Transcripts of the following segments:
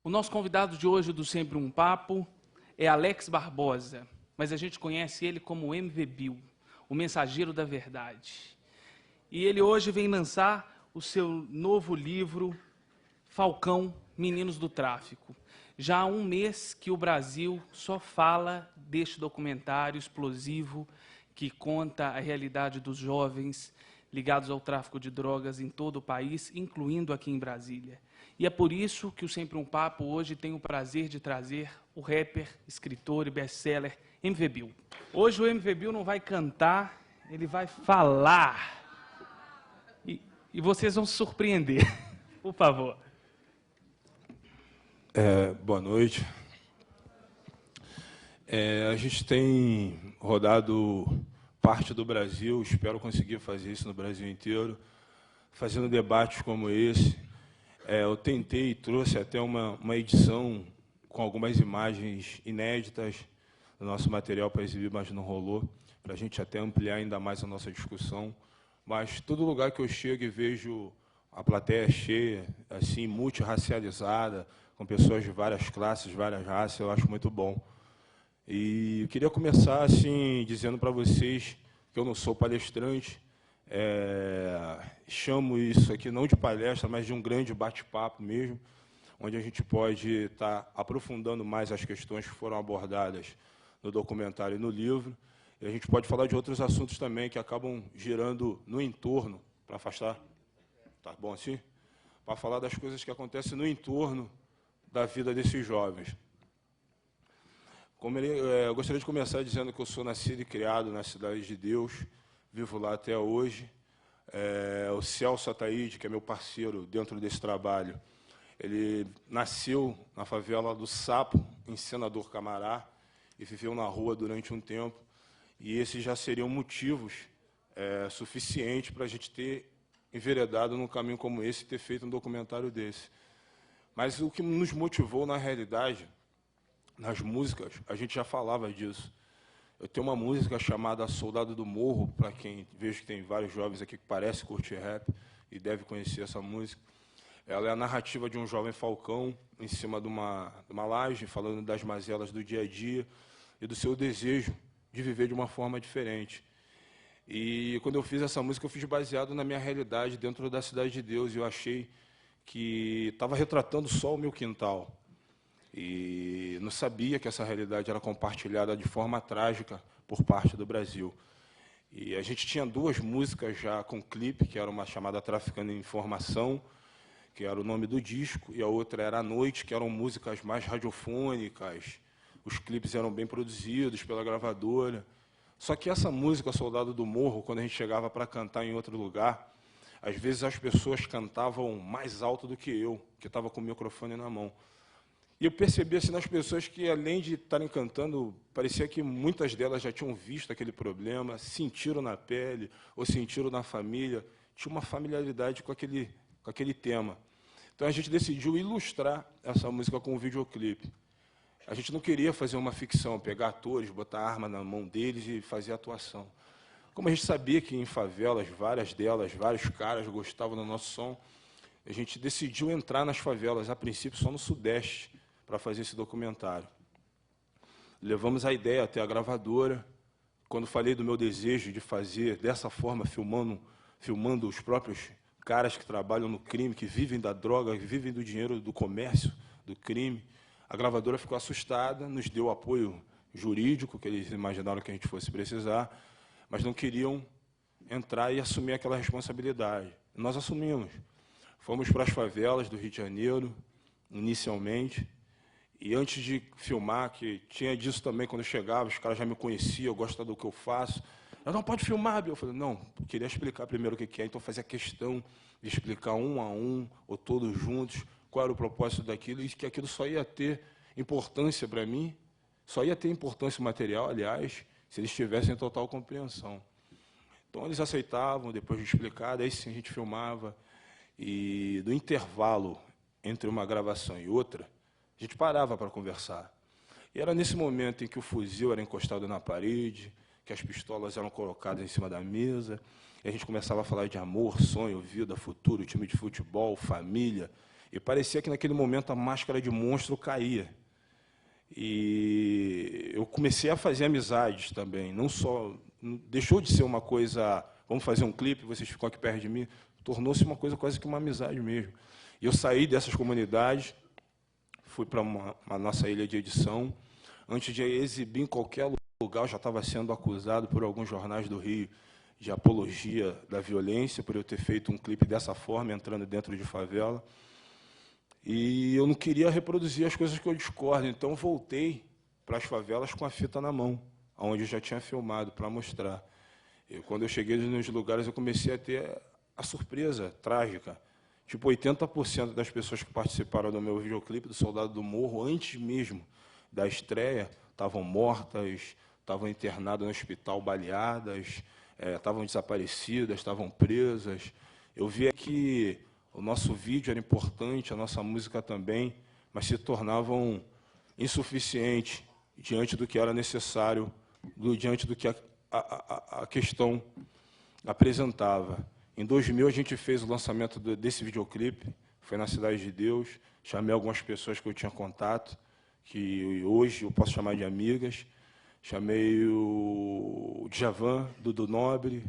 O nosso convidado de hoje do Sempre um Papo é Alex Barbosa, mas a gente conhece ele como MV Bill, o mensageiro da verdade. E ele hoje vem lançar o seu novo livro, Falcão, Meninos do Tráfico. Já há um mês que o Brasil só fala deste documentário explosivo que conta a realidade dos jovens ligados ao tráfico de drogas em todo o país, incluindo aqui em Brasília. E é por isso que o Sempre um Papo hoje tem o prazer de trazer o rapper, escritor e best-seller MV Bill. Hoje o MV Bill não vai cantar, ele vai falar. E vocês vão se surpreender. Por favor. Boa noite. A gente tem rodado parte do Brasil, espero conseguir fazer isso no Brasil inteiro, fazendo debates como esse. Eu tentei e trouxe até uma edição com algumas imagens inéditas do nosso material para exibir, mas não rolou, para a gente até ampliar ainda mais a nossa discussão. Mas todo lugar que eu chego e vejo a plateia cheia, assim, multirracializada, com pessoas de várias classes, várias raças, eu acho muito bom. E eu queria começar assim, dizendo para vocês que eu não sou palestrante, chamo isso aqui não de palestra, mas de um grande bate-papo mesmo, onde a gente pode estar aprofundando mais as questões que foram abordadas no documentário e no livro, e a gente pode falar de outros assuntos também que acabam girando no entorno, para afastar, tá bom assim? Para falar das coisas que acontecem no entorno da vida desses jovens. Eu gostaria de começar dizendo que eu sou nascido e criado na Cidade de Deus, vivo lá até hoje. O Celso Ataíde, que é meu parceiro dentro desse trabalho, ele nasceu na favela do Sapo, em Senador Camará, e viveu na rua durante um tempo. E esses já seriam motivos suficientes para a gente ter enveredado num caminho como esse e ter feito um documentário desse. Mas o que nos motivou, na realidade, nas músicas, a gente já falava disso. Eu tenho uma música chamada Soldado do Morro, para quem vejo que tem vários jovens aqui que parecem curtir rap e deve conhecer essa música. Ela é a narrativa de um jovem falcão em cima de uma laje, falando das mazelas do dia a dia e do seu desejo de viver de uma forma diferente. E quando eu fiz essa música, eu fiz baseado na minha realidade dentro da Cidade de Deus, e eu achei que estava retratando só o meu quintal. E não sabia que essa realidade era compartilhada de forma trágica por parte do Brasil. E a gente tinha duas músicas já com clipe, que era uma chamada Traficando em Informação, que era o nome do disco, e a outra era A Noite, que eram músicas mais radiofônicas. Os clipes eram bem produzidos pela gravadora. Só que essa música, Soldado do Morro, quando a gente chegava para cantar em outro lugar, às vezes as pessoas cantavam mais alto do que eu, que estava com o microfone na mão. E eu percebi assim, nas pessoas que, além de estarem cantando, parecia que muitas delas já tinham visto aquele problema, sentiram na pele, ou sentiram na família, tinha uma familiaridade com aquele tema. Então, a gente decidiu ilustrar essa música com um videoclipe. A gente não queria fazer uma ficção, pegar atores, botar arma na mão deles e fazer atuação. Como a gente sabia que em favelas, várias delas, vários caras gostavam do nosso som, a gente decidiu entrar nas favelas, a princípio só no Sudeste, para fazer esse documentário. Levamos a ideia até a gravadora. Quando falei do meu desejo de fazer dessa forma, filmando os próprios caras que trabalham no crime, que vivem da droga, que vivem do dinheiro do comércio, do crime, a gravadora ficou assustada, nos deu apoio jurídico, que eles imaginaram que a gente fosse precisar, mas não queriam entrar e assumir aquela responsabilidade. Nós assumimos. Fomos para as favelas do Rio de Janeiro, inicialmente, e antes de filmar, que tinha disso também, quando eu chegava, os caras já me conheciam, eu gosto do que eu faço. Eu não pode filmar, Bill. Eu falei, não, eu queria explicar primeiro o que é, então fazia questão de explicar um a um, ou todos juntos, qual era o propósito daquilo, e que aquilo só ia ter importância para mim, só ia ter importância material, aliás, se eles tivessem total compreensão. Então, eles aceitavam, depois de explicar, daí sim a gente filmava, e do intervalo entre uma gravação e outra, a gente parava para conversar. E era nesse momento em que o fuzil era encostado na parede, que as pistolas eram colocadas em cima da mesa, e a gente começava a falar de amor, sonho, vida, futuro, time de futebol, família, E parecia que, naquele momento, a máscara de monstro caía. E eu comecei a fazer amizades também. Não só... Deixou de ser uma coisa, vamos fazer um clipe, vocês ficam aqui perto de mim, tornou-se uma coisa quase que uma amizade mesmo. E eu saí dessas comunidades, fui para a nossa ilha de edição. Antes de exibir em qualquer lugar, eu já estava sendo acusado por alguns jornais do Rio de apologia da violência, por eu ter feito um clipe dessa forma, entrando dentro de favela. E eu não queria reproduzir as coisas que eu discordo, então voltei para as favelas com a fita na mão, onde eu já tinha filmado, para mostrar. E quando eu cheguei nos lugares, eu comecei a ter a surpresa trágica. Tipo, 80% das pessoas que participaram do meu videoclipe, do Soldado do Morro, antes mesmo da estreia, estavam mortas, estavam internadas no hospital, baleadas, estavam desaparecidas, estavam presas. Eu via que o nosso vídeo era importante, a nossa música também, mas se tornavam insuficientes diante do que era necessário, diante do que a questão apresentava. Em 2000, a gente fez o lançamento desse videoclipe, foi na Cidade de Deus, chamei algumas pessoas que eu tinha contato, que hoje eu posso chamar de amigas, chamei o Djavan, Dudu Nobre,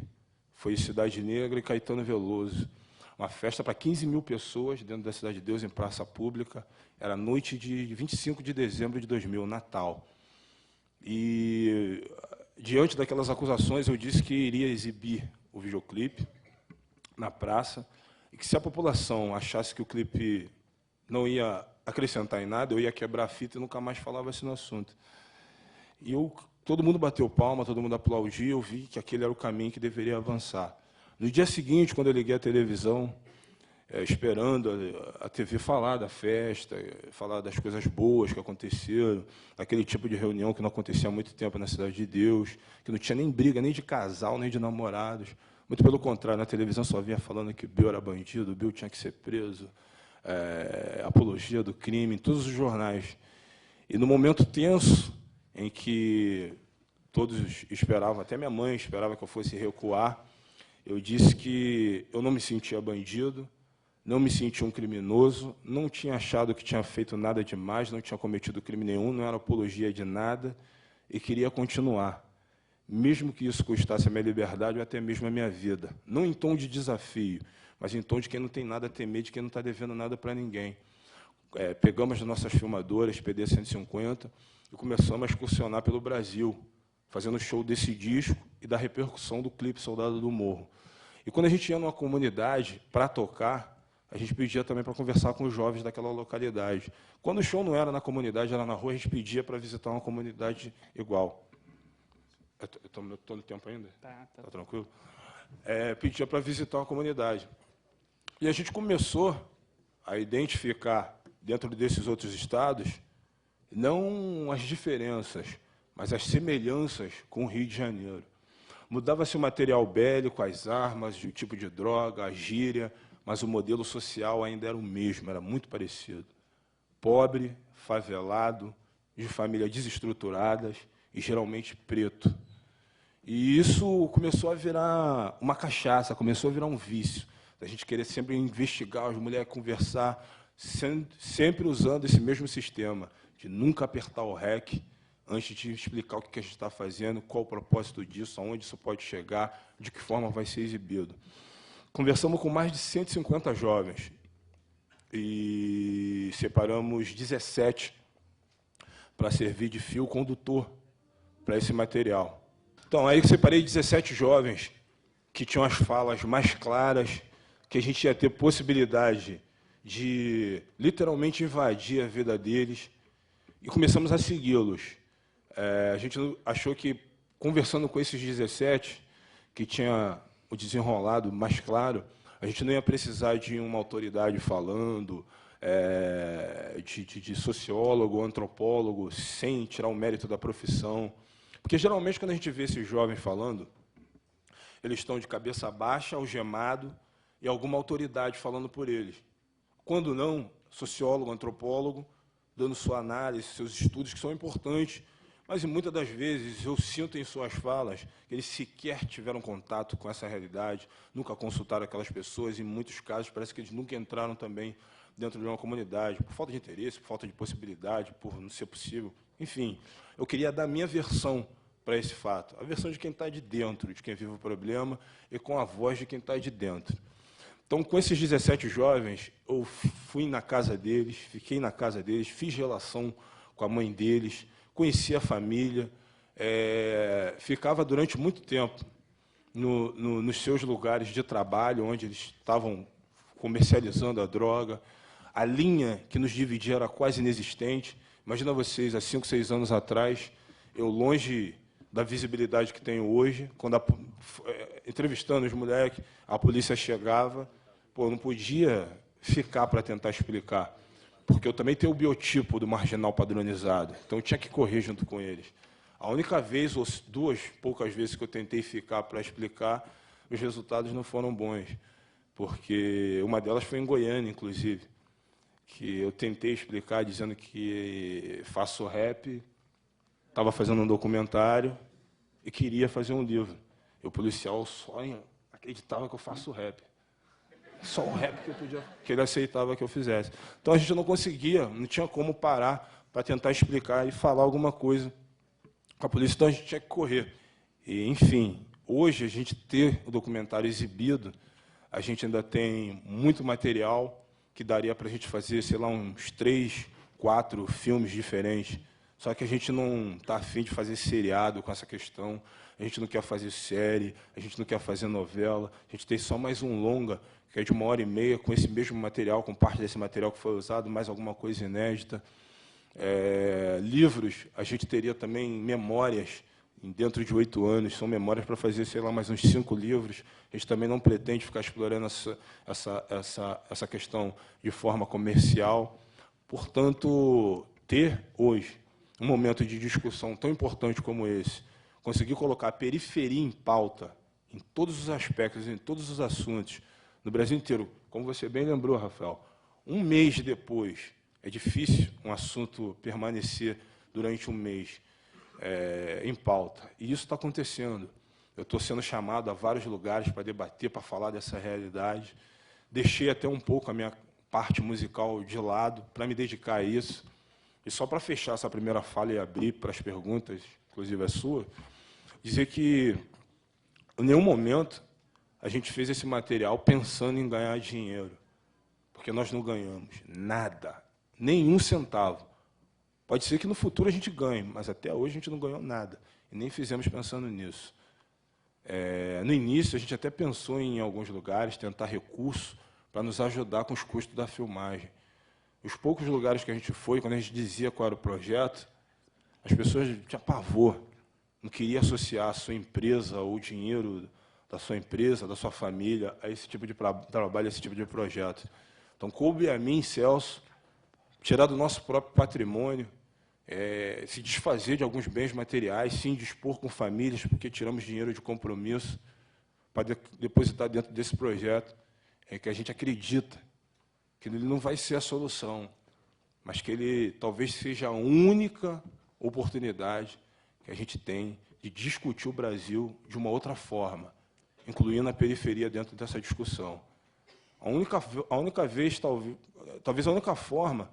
foi Cidade Negra e Caetano Veloso. Uma festa para 15 mil pessoas dentro da Cidade de Deus, em praça pública. Era noite de 25 de dezembro de 2000, Natal. E, diante daquelas acusações, eu disse que iria exibir o videoclipe na praça, e que, se a população achasse que o clipe não ia acrescentar em nada, eu ia quebrar a fita e nunca mais falava-se no assunto. E todo mundo bateu palma, todo mundo aplaudiu, eu vi que aquele era o caminho que deveria avançar. No dia seguinte, quando eu liguei a televisão, esperando a TV falar da festa, falar das coisas boas que aconteceram, aquele tipo de reunião que não acontecia há muito tempo na Cidade de Deus, que não tinha nem briga, nem de casal, nem de namorados. Muito pelo contrário, na televisão só vinha falando que o Bill era bandido, o Bill tinha que ser preso, apologia do crime, em todos os jornais. E, no momento tenso, em que todos esperavam, até minha mãe esperava que eu fosse recuar, eu disse que eu não me sentia bandido, não me sentia um criminoso, não tinha achado que tinha feito nada demais, não tinha cometido crime nenhum, não era apologia de nada, e queria continuar, mesmo que isso custasse a minha liberdade ou até mesmo a minha vida. Não em tom de desafio, mas em tom de quem não tem nada a temer, de quem não está devendo nada para ninguém. Pegamos as nossas filmadoras, PD-150, e começamos a excursionar pelo Brasil, fazendo show desse disco e da repercussão do clipe Soldado do Morro. E quando a gente ia numa comunidade para tocar, a gente pedia também para conversar com os jovens daquela localidade. Quando o show não era na comunidade, era na rua, a gente pedia para visitar uma comunidade igual. Estou no tempo ainda? Tá tranquilo? Pedia para visitar uma comunidade. E a gente começou a identificar, dentro desses outros estados, não as diferenças, mas as semelhanças com o Rio de Janeiro. Mudava-se o material bélico, as armas, o tipo de droga, a gíria, mas o modelo social ainda era o mesmo, era muito parecido. Pobre, favelado, de famílias desestruturadas e geralmente preto. E isso começou a virar uma cachaça, começou a virar um vício. A gente querer sempre investigar as mulheres, conversar, sempre usando esse mesmo sistema, de nunca apertar o REC antes de explicar o que a gente está fazendo, qual o propósito disso, aonde isso pode chegar, de que forma vai ser exibido. Conversamos com mais de 150 jovens e separamos 17 para servir de fio condutor para esse material. Então, aí eu separei 17 jovens que tinham as falas mais claras, que a gente ia ter possibilidade de literalmente invadir a vida deles, e começamos a segui-los. A gente achou que, conversando com esses 17, que tinha o desenrolado mais claro, a gente não ia precisar de uma autoridade falando, de sociólogo, antropólogo, sem tirar o mérito da profissão. Porque, geralmente, quando a gente vê esses jovens falando, eles estão de cabeça baixa, algemado, e alguma autoridade falando por eles. Quando não, sociólogo, antropólogo, dando sua análise, seus estudos, que são importantes, Mas, muitas das vezes, eu sinto em suas falas que eles sequer tiveram contato com essa realidade, nunca consultaram aquelas pessoas, e, em muitos casos, parece que eles nunca entraram também dentro de uma comunidade, por falta de interesse, por falta de possibilidade, por não ser possível. Enfim, eu queria dar a minha versão para esse fato, a versão de quem está de dentro, de quem vive o problema, e com a voz de quem está de dentro. Então, com esses 17 jovens, eu fui na casa deles, fiquei na casa deles, fiz relação com a mãe deles, conheci a família, ficava durante muito tempo nos seus lugares de trabalho, onde eles estavam comercializando a droga. A linha que nos dividia era quase inexistente. Imagina vocês, há 5, 6 anos atrás, eu longe da visibilidade que tenho hoje, quando entrevistando os moleques, a polícia chegava, eu não podia ficar para tentar explicar, porque eu também tenho o biotipo do marginal padronizado, então eu tinha que correr junto com eles. A única vez, ou duas poucas vezes que eu tentei ficar para explicar, os resultados não foram bons, porque uma delas foi em Goiânia, inclusive, que eu tentei explicar dizendo que faço rap, estava fazendo um documentário e queria fazer um livro. E o policial só acreditava que eu faço rap. Só o rap que ele aceitava que eu fizesse. Então, a gente não conseguia, não tinha como parar para tentar explicar e falar alguma coisa com a polícia, então a gente tinha que correr. E, enfim, hoje, a gente ter o documentário exibido, a gente ainda tem muito material que daria para a gente fazer, sei lá, uns 3, 4 filmes diferentes. Só que a gente não está afim de fazer seriado com essa questão, a gente não quer fazer série, a gente não quer fazer novela, a gente tem só mais um longa, que é de 1h30, com esse mesmo material, com parte desse material que foi usado, mais alguma coisa inédita. Livros, a gente teria também memórias, dentro de 8 anos, são memórias para fazer, sei lá, mais uns 5 livros. A gente também não pretende ficar explorando essa questão de forma comercial. Portanto, ter hoje um momento de discussão tão importante como esse, conseguir colocar a periferia em pauta, em todos os aspectos, em todos os assuntos, no Brasil inteiro, como você bem lembrou, Rafael, um mês depois, é difícil um assunto permanecer durante um mês em pauta. E isso está acontecendo. Eu estou sendo chamado a vários lugares para debater, para falar dessa realidade. Deixei até um pouco a minha parte musical de lado para me dedicar a isso. E só para fechar essa primeira fala e abrir para as perguntas, inclusive a sua, dizer que, em nenhum momento, a gente fez esse material pensando em ganhar dinheiro, porque nós não ganhamos nada, nenhum centavo. Pode ser que no futuro a gente ganhe, mas até hoje a gente não ganhou nada, e nem fizemos pensando nisso. No início, a gente até pensou em alguns lugares, tentar recurso para nos ajudar com os custos da filmagem. Os poucos lugares que a gente foi, quando a gente dizia qual era o projeto, as pessoas tinham pavor, não queriam associar a sua empresa ou o dinheiro da sua empresa, da sua família, a esse tipo de trabalho, a esse tipo de projeto. Então, coube a mim, Celso, tirar do nosso próprio patrimônio, se desfazer de alguns bens materiais, sim, dispor com famílias, porque tiramos dinheiro de compromisso para depositar dentro desse projeto, que a gente acredita que ele não vai ser a solução, mas que ele talvez seja a única oportunidade que a gente tem de discutir o Brasil de uma outra forma, incluindo a periferia dentro dessa discussão. A única vez, talvez a única forma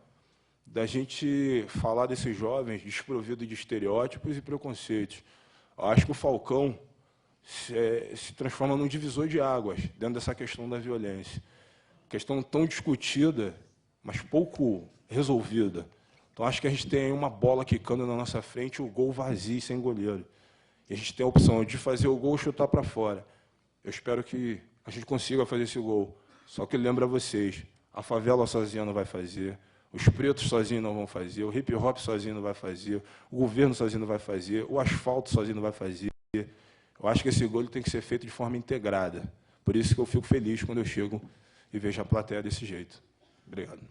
da gente falar desses jovens desprovidos de estereótipos e preconceitos. Eu acho que o Falcão se transforma num divisor de águas dentro dessa questão da violência. Questão tão discutida, mas pouco resolvida. Então, acho que a gente tem uma bola quicando na nossa frente, o gol vazio, sem goleiro. E a gente tem a opção de fazer o gol e chutar para fora. Eu espero que a gente consiga fazer esse gol. Só que lembra vocês, a favela sozinha não vai fazer, os pretos sozinhos não vão fazer, o hip-hop sozinho não vai fazer, o governo sozinho não vai fazer, o asfalto sozinho não vai fazer. Eu acho que esse gol tem que ser feito de forma integrada. Por isso que eu fico feliz quando eu chego e vejo a plateia desse jeito. Obrigado.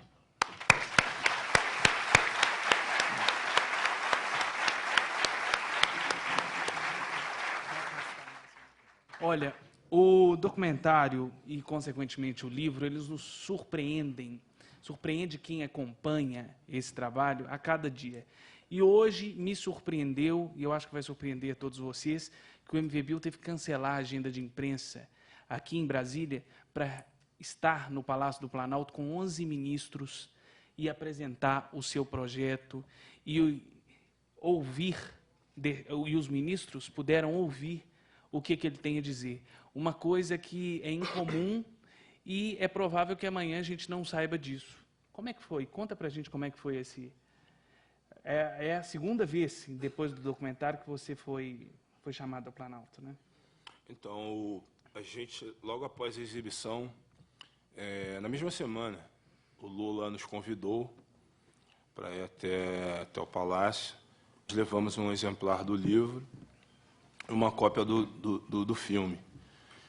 Olha, o documentário e, consequentemente, o livro, eles nos surpreendem. Surpreende quem acompanha esse trabalho a cada dia. E hoje me surpreendeu, e eu acho que vai surpreender a todos vocês, que o MVBio teve que cancelar a agenda de imprensa aqui em Brasília para estar no Palácio do Planalto com 11 ministros e apresentar o seu projeto e e os ministros puderam ouvir o que ele tem a dizer. Uma coisa que é incomum e é provável que amanhã a gente não saiba disso. Como é que foi? Conta para a gente como é que foi esse... É a segunda vez, depois do documentário, que você foi chamado ao Planalto, né? Então, a gente, logo após a exibição, na mesma semana, o Lula nos convidou para ir até o Palácio. Nós levamos um exemplar do livro e uma cópia do filme.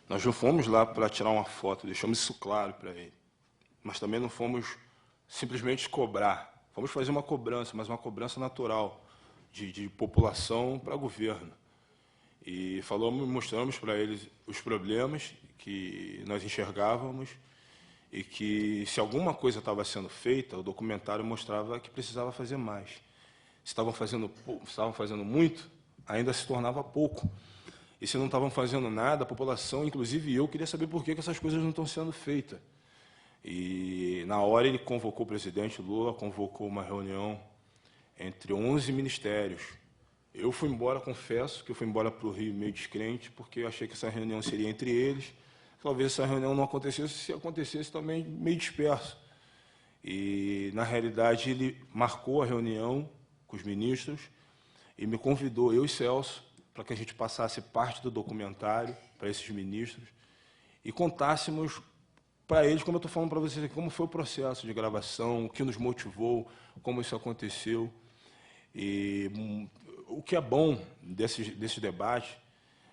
Nós não fomos lá para tirar uma foto, deixamos isso claro para ele. Mas também não fomos simplesmente cobrar. Fomos fazer uma cobrança, mas uma cobrança natural, de população para governo. E mostramos para eles os problemas que nós enxergávamos e que, se alguma coisa estava sendo feita, o documentário mostrava que precisava fazer mais. Se estavam fazendo muito, ainda se tornava pouco. E se não estavam fazendo nada, a população, inclusive eu, queria saber por que essas coisas não estão sendo feitas. E, na hora, ele convocou o presidente Lula, convocou uma reunião entre 11 ministérios. Eu fui embora, confesso, que eu fui embora para o Rio meio descrente, porque eu achei que essa reunião seria entre eles. Talvez essa reunião não acontecesse, se acontecesse também meio disperso. E, na realidade, ele marcou a reunião com os ministros e me convidou, eu e Celso, para que a gente passasse parte do documentário para esses ministros e contássemos para eles, como eu estou falando para vocês aqui, como foi o processo de gravação, o que nos motivou, como isso aconteceu. E o que é bom desse debate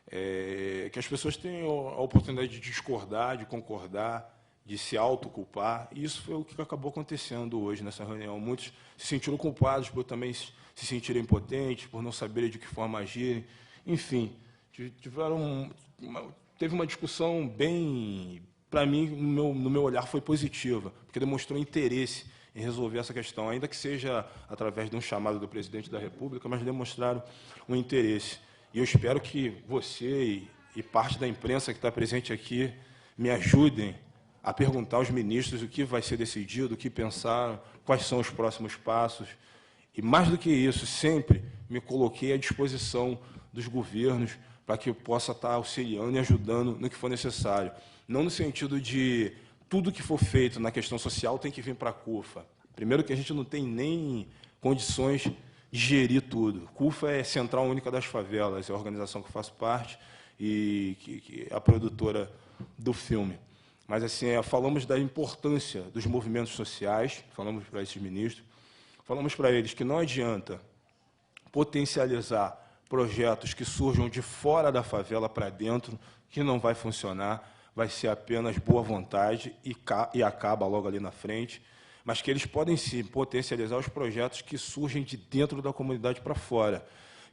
é que as pessoas tenham a oportunidade de discordar, de concordar, de se autoculpar. E isso foi o que acabou acontecendo hoje nessa reunião. Muitos se sentiram culpados por também se sentirem impotentes, por não saberem de que forma agirem. Enfim, teve uma discussão bem... Para mim, no meu olhar, foi positiva, porque demonstrou interesse em resolver essa questão, ainda que seja através de um chamado do presidente da República, mas demonstraram um interesse. E eu espero que você e parte da imprensa que está presente aqui me ajudem a perguntar aos ministros o que vai ser decidido, o que pensaram, quais são os próximos passos. E, mais do que isso, sempre me coloquei à disposição dos governos para que eu possa estar auxiliando e ajudando no que for necessário. Não no sentido de tudo que for feito na questão social tem que vir para a CUFA. Primeiro que a gente não tem nem condições de gerir tudo. CUFA é Central Única das Favelas, é a organização que eu faço parte e que é a produtora do filme. Mas, assim, falamos da importância dos movimentos sociais, falamos para esses ministros, falamos para eles que não adianta potencializar projetos que surjam de fora da favela para dentro, que não vai funcionar, vai ser apenas boa vontade e acaba logo ali na frente, mas que eles podem sim potencializar os projetos que surgem de dentro da comunidade para fora,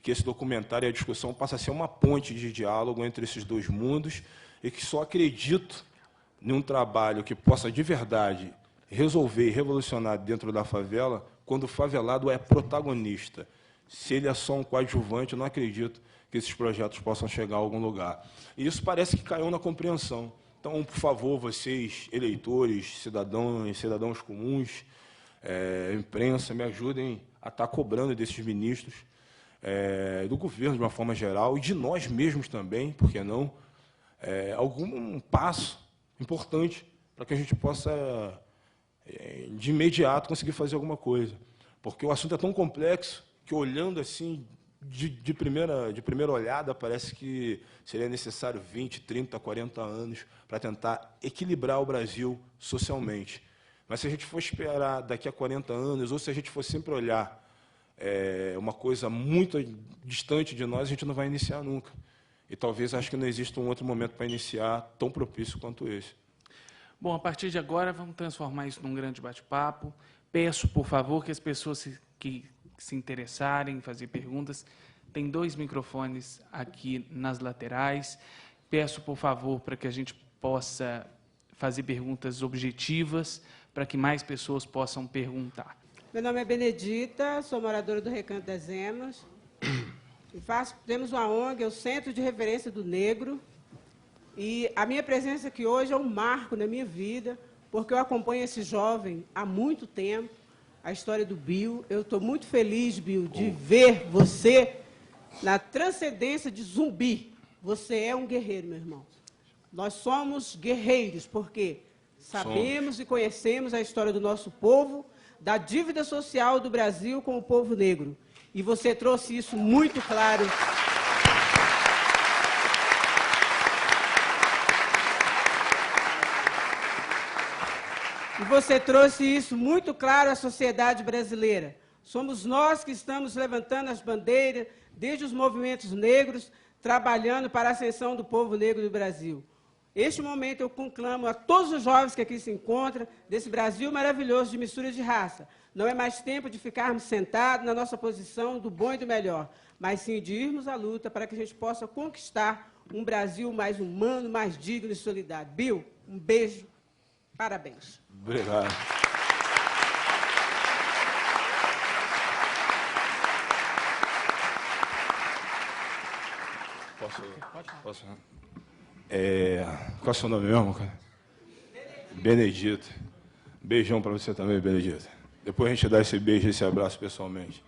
que esse documentário e a discussão passa a ser uma ponte de diálogo entre esses dois mundos e que só acredito em um trabalho que possa de verdade resolver e revolucionar dentro da favela quando o favelado é protagonista. Se ele é só um coadjuvante, eu não acredito que esses projetos possam chegar a algum lugar. E isso parece que caiu na compreensão. Então, por favor, vocês, eleitores, cidadãos comuns, imprensa, me ajudem a estar cobrando desses ministros, do governo de uma forma geral, e de nós mesmos também, por que não, algum passo importante para que a gente possa, de imediato, conseguir fazer alguma coisa. Porque o assunto é tão complexo que, olhando assim, de primeira olhada, parece que seria necessário 20, 30, 40 anos para tentar equilibrar o Brasil socialmente. Mas se a gente for esperar daqui a 40 anos, ou se a gente for sempre olhar uma coisa muito distante de nós, a gente não vai iniciar nunca. E talvez acho que não exista um outro momento para iniciar tão propício quanto esse. Bom, a partir de agora, vamos transformar isso num grande bate-papo. Peço, por favor, que as pessoas que se interessarem em fazer perguntas, tem 2 microfones aqui nas laterais. Peço, por favor, para que a gente possa fazer perguntas objetivas, para que mais pessoas possam perguntar. Meu nome é Benedita, sou moradora do Recanto das Emas. E temos uma ONG, é o Centro de Referência do Negro. E a minha presença aqui hoje é um marco na minha vida, porque eu acompanho esse jovem há muito tempo, a história do Bill. Eu estou muito feliz, Bill, de ver você na transcendência de zumbi. Você é um guerreiro, meu irmão. Nós somos guerreiros, porque sabemos e conhecemos a história do nosso povo, da dívida social do Brasil com o povo negro. E você trouxe isso muito claro. E você trouxe isso muito claro à sociedade brasileira. Somos nós que estamos levantando as bandeiras, desde os movimentos negros, trabalhando para a ascensão do povo negro do Brasil. Este momento eu conclamo a todos os jovens que aqui se encontram, desse Brasil maravilhoso de mistura de raça. Não é mais tempo de ficarmos sentados na nossa posição do bom e do melhor, mas sim de irmos à luta para que a gente possa conquistar um Brasil mais humano, mais digno e solidário. Bill, um beijo. Parabéns. Obrigado. Posso? Qual é o seu nome mesmo, cara? Benedito. Beijão para você também, Benedito. Depois a gente dá esse beijo, esse abraço pessoalmente.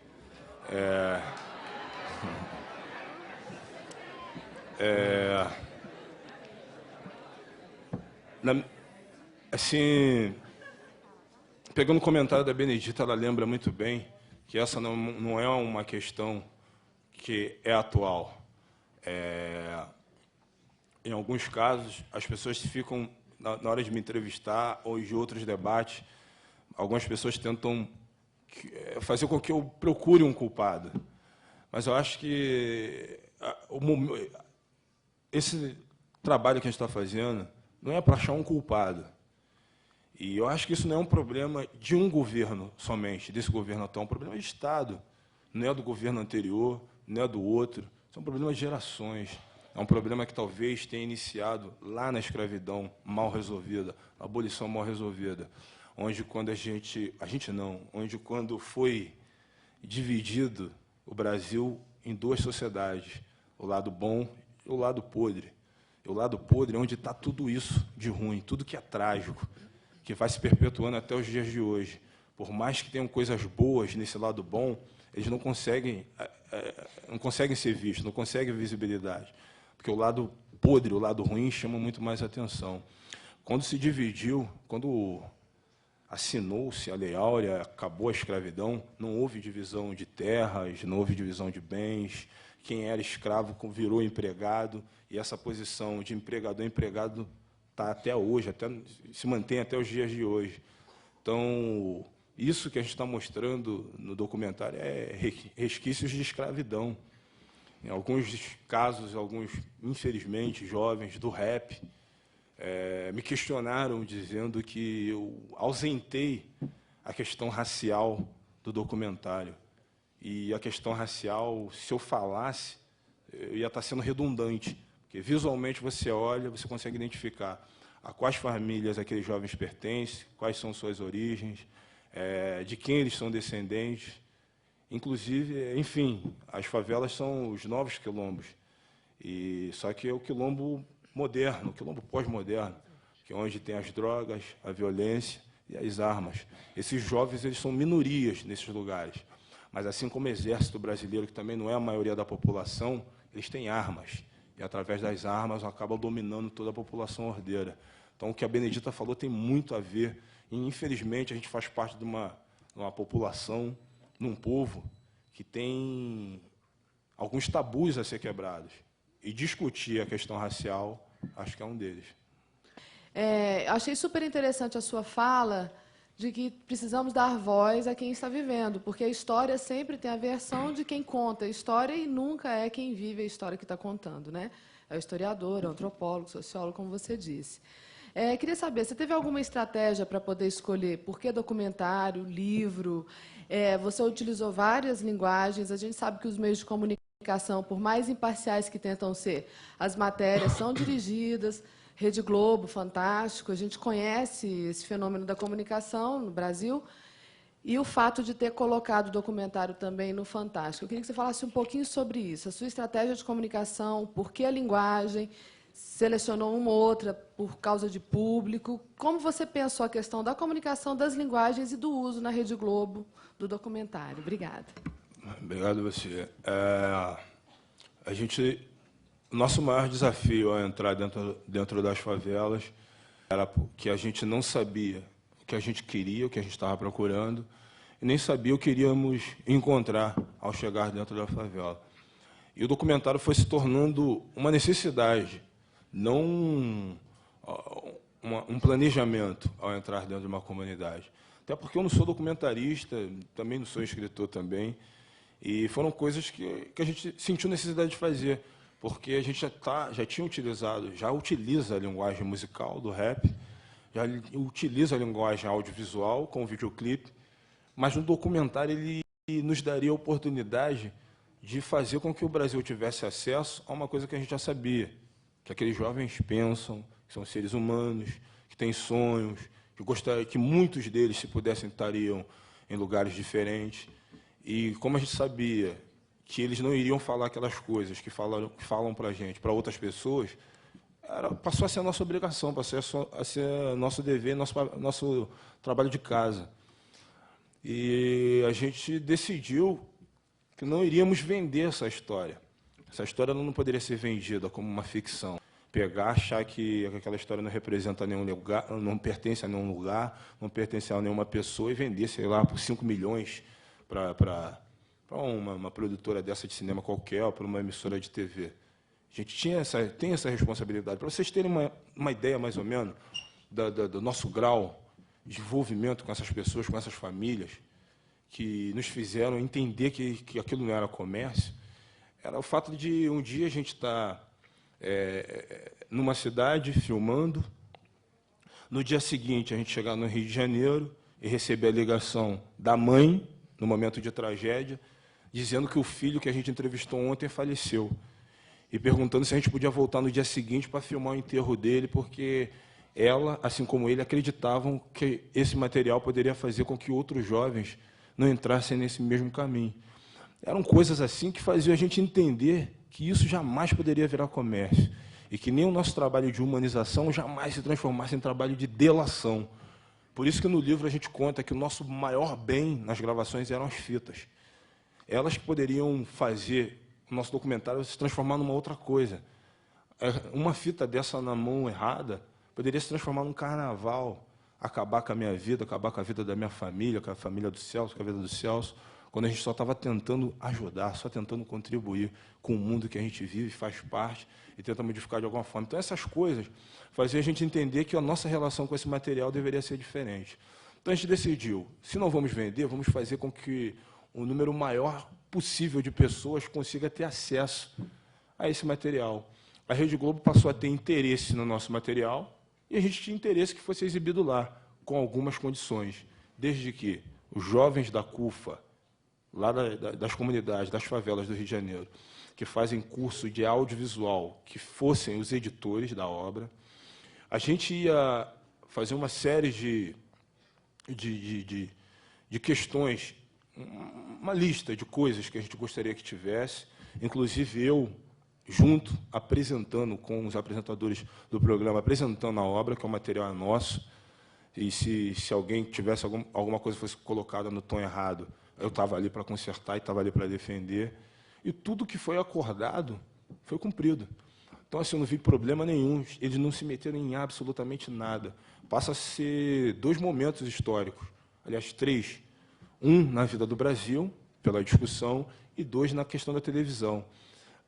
Assim, pegando o comentário da Benedita, ela lembra muito bem que essa não é uma questão que é atual. Em alguns casos, as pessoas ficam, na hora de me entrevistar ou de outros debates, algumas pessoas tentam fazer com que eu procure um culpado. Mas eu acho que esse trabalho que a gente está fazendo não é para achar um culpado. E eu acho que isso não é um problema de um governo somente, desse governo atual, é um problema de Estado. Não é do governo anterior, não é do outro. São problemas de gerações. É um problema que talvez tenha iniciado lá na escravidão mal resolvida, a abolição mal resolvida, onde quando foi dividido o Brasil em duas sociedades, o lado bom e o lado podre. E o lado podre é onde está tudo isso de ruim, tudo que é trágico, que vai se perpetuando até os dias de hoje. Por mais que tenham coisas boas nesse lado bom, eles não conseguem ser vistos, não conseguem visibilidade. Porque o lado podre, o lado ruim, chama muito mais atenção. Quando se dividiu, quando assinou-se a Lei Áurea, acabou a escravidão, não houve divisão de terras, não houve divisão de bens, quem era escravo virou empregado, e essa posição de empregador a empregado está até hoje, se mantém até os dias de hoje. Então, isso que a gente está mostrando no documentário é resquícios de escravidão. Em alguns casos, infelizmente, jovens do rap, me questionaram dizendo que eu ausentei a questão racial do documentário. E a questão racial, se eu falasse, eu ia estar sendo redundante, porque visualmente você olha, você consegue identificar a quais famílias aqueles jovens pertencem, quais são suas origens, de quem eles são descendentes. Inclusive, enfim, as favelas são os novos quilombos. Só que é o quilombo moderno, o quilombo pós-moderno, que é onde tem as drogas, a violência e as armas. Esses jovens eles são minorias nesses lugares. Mas, assim como o Exército Brasileiro, que também não é a maioria da população, eles têm armas. E, através das armas, acabam dominando toda a população ordeira. Então, o que a Benedita falou tem muito a ver. E, infelizmente, a gente faz parte de uma população, num povo, que tem alguns tabus a ser quebrados. E discutir a questão racial, acho que é um deles. Achei super interessante a sua fala de que precisamos dar voz a quem está vivendo, porque a história sempre tem a versão de quem conta a história e nunca é quem vive a história que está contando, né? É o historiador, é o antropólogo, sociólogo, como você disse. Queria saber, você teve alguma estratégia para poder escolher por que documentário, livro? Você utilizou várias linguagens, a gente sabe que os meios de comunicação, por mais imparciais que tentam ser, as matérias são dirigidas, Rede Globo, Fantástico, a gente conhece esse fenômeno da comunicação no Brasil. E o fato de ter colocado o documentário também no Fantástico. Eu queria que você falasse um pouquinho sobre isso, a sua estratégia de comunicação, por que a linguagem, selecionou uma ou outra por causa de público. Como você pensou a questão da comunicação das linguagens e do uso na Rede Globo do documentário? Obrigada. Obrigado a você. Nosso maior desafio ao entrar dentro das favelas era que a gente não sabia o que a gente queria, o que a gente estava procurando, e nem sabia o que iríamos encontrar ao chegar dentro da favela. E o documentário foi se tornando uma necessidade, não um planejamento ao entrar dentro de uma comunidade. Até porque eu não sou documentarista, também não sou escritor também, e foram coisas que a gente sentiu necessidade de fazer, porque a gente já utiliza a linguagem musical do rap, já utiliza a linguagem audiovisual com o videoclipe, mas no documentário ele nos daria a oportunidade de fazer com que o Brasil tivesse acesso a uma coisa que a gente já sabia, que aqueles jovens pensam, que são seres humanos, que têm sonhos, que muitos deles, se pudessem, estariam em lugares diferentes. E como a gente sabia que eles não iriam falar aquelas coisas que falam para a gente, para outras pessoas, passou a ser a nossa obrigação, passou a ser nosso dever, nosso trabalho de casa. E a gente decidiu que não iríamos vender essa história. Essa história não poderia ser vendida como uma ficção. Pegar, achar que aquela história não representa nenhum lugar, não pertence a nenhum lugar, não pertence a nenhuma pessoa, e vender, sei lá, por 5 milhões para uma produtora dessa de cinema qualquer, ou para uma emissora de TV. A gente tem essa responsabilidade. Para vocês terem uma ideia, mais ou menos, do nosso grau de envolvimento com essas pessoas, com essas famílias, que nos fizeram entender que aquilo não era comércio, era o fato de um dia a gente estar numa cidade filmando, no dia seguinte a gente chegar no Rio de Janeiro e receber a ligação da mãe, no momento de tragédia, dizendo que o filho que a gente entrevistou ontem faleceu, e perguntando se a gente podia voltar no dia seguinte para filmar o enterro dele, porque ela, assim como ele, acreditavam que esse material poderia fazer com que outros jovens não entrassem nesse mesmo caminho. Eram coisas assim que faziam a gente entender que isso jamais poderia virar comércio, e que nem o nosso trabalho de humanização jamais se transformasse em trabalho de delação. Por isso que no livro a gente conta que o nosso maior bem nas gravações eram as fitas. Elas que poderiam fazer o nosso documentário se transformar numa outra coisa. Uma fita dessa na mão errada poderia se transformar num carnaval, acabar com a minha vida, acabar com a vida da minha família, com a família do Celso, com a vida do Celso, quando a gente só estava tentando ajudar, só tentando contribuir com o mundo que a gente vive, faz parte, e tenta modificar de alguma forma. Então, essas coisas faziam a gente entender que a nossa relação com esse material deveria ser diferente. Então, a gente decidiu, se não vamos vender, vamos fazer com que o número maior possível de pessoas consiga ter acesso a esse material. A Rede Globo passou a ter interesse no nosso material, e a gente tinha interesse que fosse exibido lá, com algumas condições, desde que os jovens da CUFA, lá das comunidades, das favelas do Rio de Janeiro, que fazem curso de audiovisual, que fossem os editores da obra. A gente ia fazer uma série de questões, uma lista de coisas que a gente gostaria que tivesse, inclusive eu, junto, apresentando com os apresentadores do programa, apresentando a obra, que o material é nosso, e se alguém tivesse alguma coisa que fosse colocada no tom errado, eu estava ali para consertar e estava ali para defender. E tudo que foi acordado foi cumprido. Então, assim, eu não vi problema nenhum. Eles não se meteram em absolutamente nada. Passa a ser 2 momentos históricos. Aliás, 3. Um na vida do Brasil, pela discussão, e 2 na questão da televisão.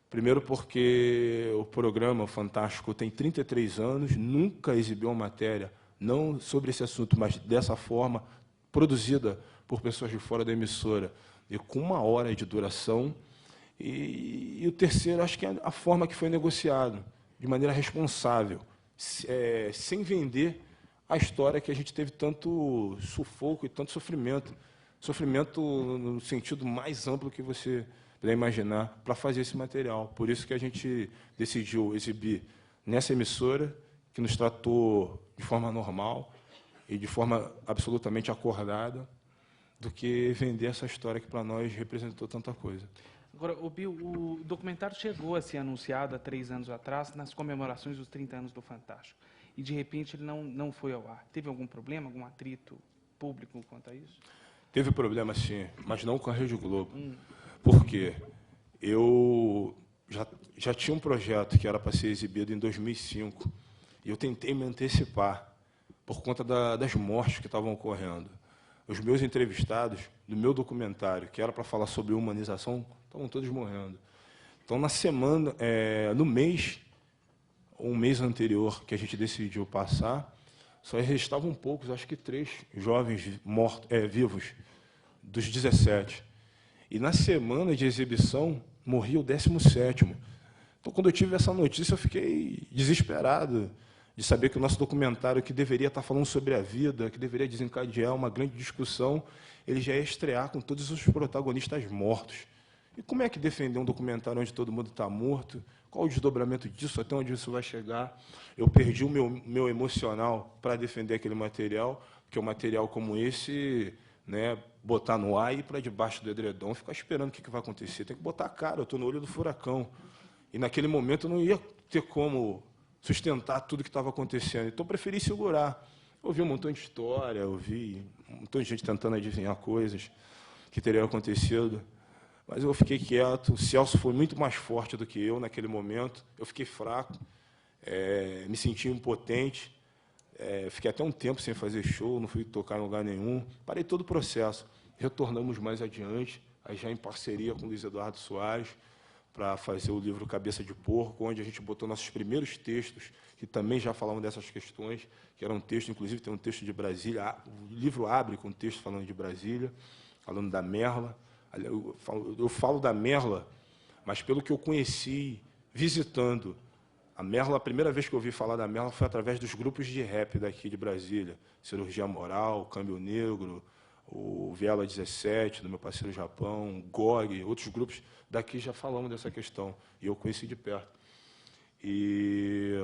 Primeiro porque o programa Fantástico tem 33 anos, nunca exibiu uma matéria, não sobre esse assunto, mas dessa forma, produzida por pessoas de fora da emissora, e com 1 hora de duração. E o terceiro, acho que é a forma que foi negociado, de maneira responsável, sem vender a história que a gente teve tanto sufoco e tanto sofrimento. Sofrimento no sentido mais amplo que você puder imaginar, para fazer esse material. Por isso que a gente decidiu exibir nessa emissora, que nos tratou de forma normal e de forma absolutamente acordada, do que vender essa história que para nós representou tanta coisa. Agora, Bill, o documentário chegou a ser anunciado há 3 anos atrás, nas comemorações dos 30 anos do Fantástico. E, de repente, ele não foi ao ar. Teve algum problema, algum atrito público quanto a isso? Teve problema, sim, mas não com a Rede Globo. Por quê? Eu já tinha um projeto que era para ser exibido em 2005, e eu tentei me antecipar, por conta das mortes que estavam ocorrendo. Os meus entrevistados, do meu documentário, que era para falar sobre humanização, estavam todos morrendo. Então, na semana, no mês, um mês anterior que a gente decidiu passar, só restavam poucos, acho que 3 jovens vivos, dos 17. E na semana de exibição, morria o 17º. Então, quando eu tive essa notícia, eu fiquei desesperado de saber que o nosso documentário, que deveria estar falando sobre a vida, que deveria desencadear uma grande discussão, ele já ia estrear com todos os protagonistas mortos. E como é que defender um documentário onde todo mundo está morto? Qual o desdobramento disso? Até onde isso vai chegar? Eu perdi o meu emocional para defender aquele material, porque um material como esse, né, botar no ar e ir para debaixo do edredom, ficar esperando o que vai acontecer. Tem que botar a cara, eu estou no olho do furacão. E, naquele momento, eu não ia ter como sustentar tudo que estava acontecendo. Então, eu preferi segurar. Eu ouvi um montão de história, eu vi um montão de gente tentando adivinhar coisas que teriam acontecido. Mas eu fiquei quieto. O Celso foi muito mais forte do que eu naquele momento. Eu fiquei fraco, me senti impotente. Fiquei até um tempo sem fazer show, não fui tocar em lugar nenhum. Parei todo o processo. Retornamos mais adiante, aí já em parceria com o Luiz Eduardo Soares, para fazer o livro Cabeça de Porco, onde a gente botou nossos primeiros textos, que também já falavam dessas questões, que era um texto, inclusive tem um texto de Brasília, o livro abre com um texto falando de Brasília, falando da Merla. Eu falo da Merla, mas pelo que eu conheci visitando a Merla, a primeira vez que eu ouvi falar da Merla foi através dos grupos de rap daqui de Brasília, Cirurgia Moral, Câmbio Negro, o Viela 17, do meu parceiro Japão, GOG, outros grupos daqui já falamos dessa questão, e eu conheci de perto. E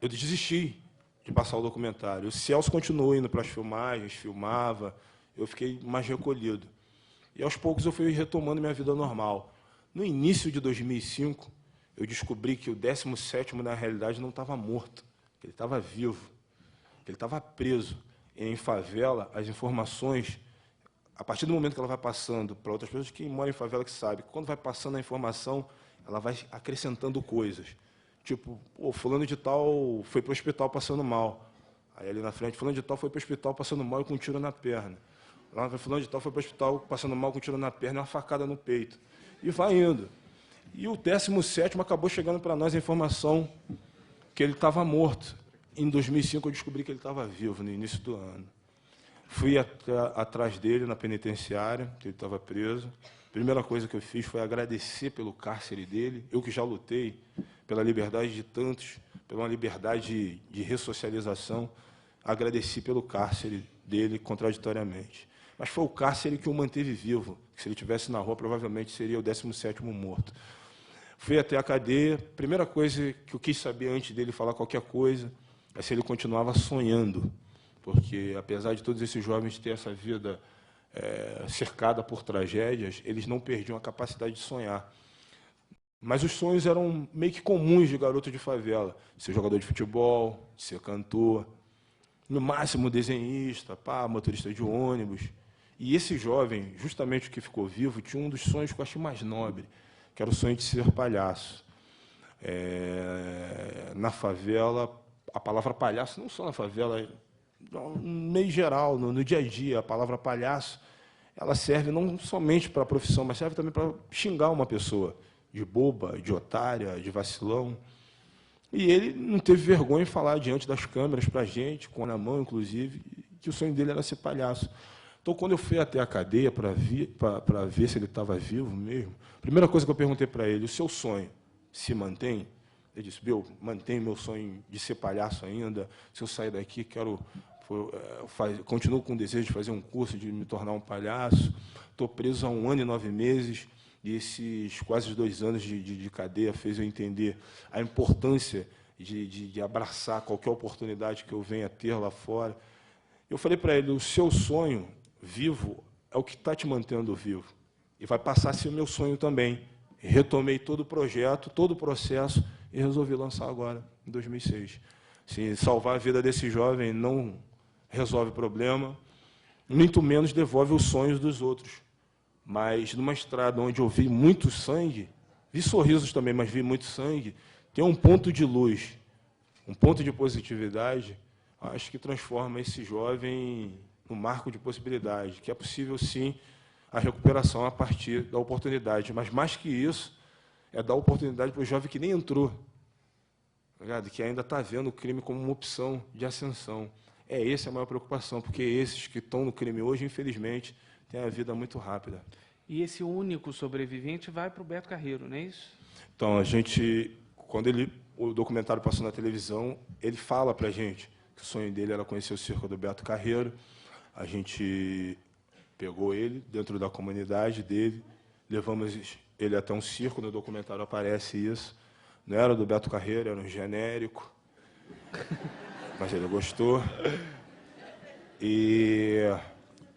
eu desisti de passar o documentário. O Celso continuou indo para as filmagens, filmava, eu fiquei mais recolhido. E, aos poucos, eu fui retomando minha vida normal. No início de 2005, eu descobri que o 17º, na realidade, não estava morto, ele estava vivo, ele estava preso. Em favela, as informações, a partir do momento que ela vai passando para outras pessoas, quem mora em favela que sabe, quando vai passando a informação, ela vai acrescentando coisas. Tipo, fulano de tal foi para o hospital passando mal. Aí, ali na frente, fulano de tal foi para o hospital passando mal e com um tiro na perna. Lá, fulano de tal foi para o hospital passando mal com um tiro na perna e uma facada no peito. E vai indo. E o 17º acabou chegando para nós a informação que ele estava morto. Em 2005, eu descobri que ele estava vivo, no início do ano. Fui atrás dele na penitenciária, que ele estava preso. A primeira coisa que eu fiz foi agradecer pelo cárcere dele, eu que já lutei pela liberdade de tantos, pela liberdade de ressocialização, agradeci pelo cárcere dele contraditoriamente. Mas foi o cárcere que o manteve vivo, que se ele estivesse na rua, provavelmente seria o 17º morto. Fui até a cadeia, primeira coisa que eu quis saber antes dele falar qualquer coisa, é se ele continuava sonhando, porque, apesar de todos esses jovens ter essa vida cercada por tragédias, eles não perdiam a capacidade de sonhar. Mas os sonhos eram meio que comuns de garoto de favela, de ser jogador de futebol, de ser cantor, no máximo desenhista, motorista de ônibus. E esse jovem, justamente o que ficou vivo, tinha um dos sonhos que eu achei mais nobre, que era o sonho de ser palhaço. Na favela, a palavra palhaço, não só na favela, no meio geral, no dia a dia, a palavra palhaço, ela serve não somente para a profissão, mas serve também para xingar uma pessoa de boba, de otária, de vacilão. E ele não teve vergonha em falar diante das câmeras para a gente, com a na mão, inclusive, que o sonho dele era ser palhaço. Então, quando eu fui até a cadeia para ver se ele estava vivo mesmo, a primeira coisa que eu perguntei para ele, o seu sonho se mantém? Ele disse, Bill, mantenho meu sonho de ser palhaço ainda, se eu sair daqui, continuo com o desejo de fazer um curso, de me tornar um palhaço, estou preso há 1 ano e 9 meses, e esses quase 2 anos de cadeia fez eu entender a importância de abraçar qualquer oportunidade que eu venha ter lá fora. Eu falei para ele, o seu sonho vivo é o que está te mantendo vivo. E vai passar a ser o meu sonho também. Retomei todo o projeto, todo o processo e resolvi lançar agora, em 2006. Se salvar a vida desse jovem não resolve o problema, muito menos devolve os sonhos dos outros. Mas numa estrada onde eu vi muito sangue, vi sorrisos também, mas vi muito sangue, tem um ponto de luz, um ponto de positividade, acho que transforma esse jovem num marco de possibilidade, que é possível, sim, a recuperação a partir da oportunidade. Mas, mais que isso, é dar oportunidade para o jovem que nem entrou, que ainda está vendo o crime como uma opção de ascensão. Essa a maior preocupação, porque esses que estão no crime hoje, infelizmente, têm a vida muito rápida. E esse único sobrevivente vai para o Beto Carreiro, não é isso? Então, quando o documentário passou na televisão, ele fala para a gente que o sonho dele era conhecer o circo do Beto Carreiro. A gente pegou ele dentro da comunidade dele, levamos ele até um circo, no documentário aparece isso. Não era do Beto Carreiro, era um genérico, mas ele gostou. E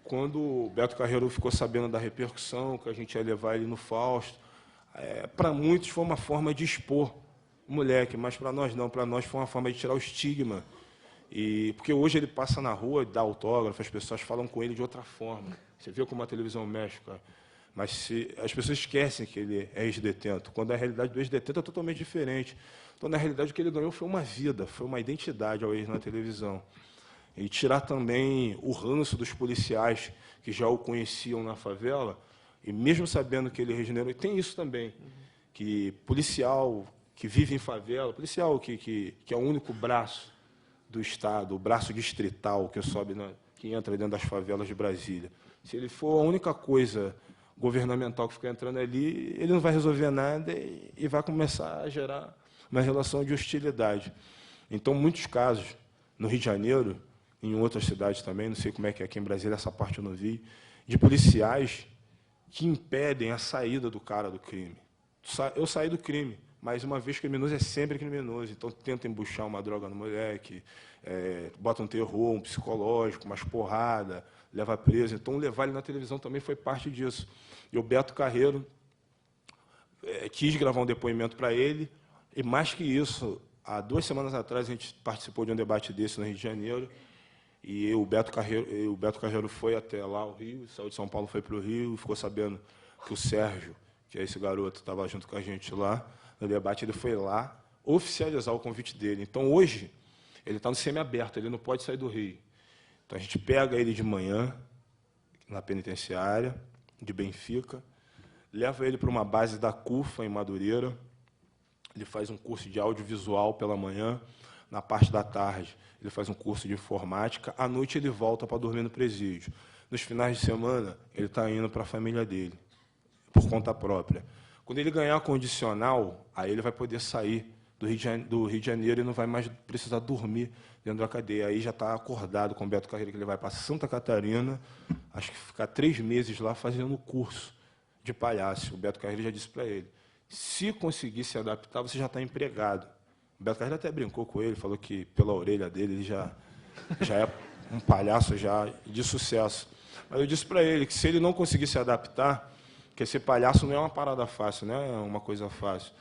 quando o Beto Carreiro ficou sabendo da repercussão, que a gente ia levar ele no Fausto, para muitos foi uma forma de expor o moleque, mas para nós não, para nós foi uma forma de tirar o estigma. Porque hoje ele passa na rua, dá autógrafo, as pessoas falam com ele de outra forma. Você vê como a televisão mexe, cara. Mas as pessoas esquecem que ele é ex-detento, quando a realidade do ex-detento é totalmente diferente. Então, na realidade, o que ele ganhou foi uma vida, foi uma identidade ao ex na televisão. E tirar também o ranço dos policiais que já o conheciam na favela, e mesmo sabendo que ele regenerou, e tem isso também, que policial que vive em favela, policial que é o único braço do Estado, o braço distrital que entra dentro das favelas de Brasília. Se ele for a única coisa governamental que fica entrando ali, ele não vai resolver nada e vai começar a gerar uma relação de hostilidade. Então, muitos casos, no Rio de Janeiro, em outras cidades também, não sei como é que é aqui em Brasília, essa parte eu não vi, de policiais que impedem a saída do cara do crime. Eu saí do crime, mas uma vez criminoso é sempre criminoso, então tenta embuchar uma droga no moleque, bota um terror, um psicológico, umas porrada, leva preso. Então, levar ele na televisão também foi parte disso. E o Beto Carreiro quis gravar um depoimento para ele, e mais que isso, há 2 semanas atrás a gente participou de um debate desse no Rio de Janeiro, e o Beto Carreiro foi até lá, o Rio, saiu de São Paulo, foi para o Rio, ficou sabendo que o Sérgio, que é esse garoto, estava junto com a gente lá, no debate, ele foi lá oficializar o convite dele. Então, hoje, ele está no semiaberto, ele não pode sair do Rio. Então, a gente pega ele de manhã, na penitenciária de Benfica, leva ele para uma base da CUFA, em Madureira, ele faz um curso de audiovisual pela manhã, na parte da tarde ele faz um curso de informática, à noite ele volta para dormir no presídio. Nos finais de semana, ele está indo para a família dele, por conta própria. Quando ele ganhar condicional, aí ele vai poder sair do Rio de Janeiro e não vai mais precisar dormir dentro da cadeia. Aí já está acordado com o Beto Carreiro, que ele vai para Santa Catarina, acho que ficar 3 meses lá fazendo curso de palhaço. O Beto Carreiro já disse para ele, se conseguir se adaptar, você já está empregado. O Beto Carreiro até brincou com ele, falou que pela orelha dele ele já é um palhaço já de sucesso. Mas eu disse para ele que se ele não conseguir se adaptar, que ser palhaço não é uma parada fácil, não é uma coisa fácil.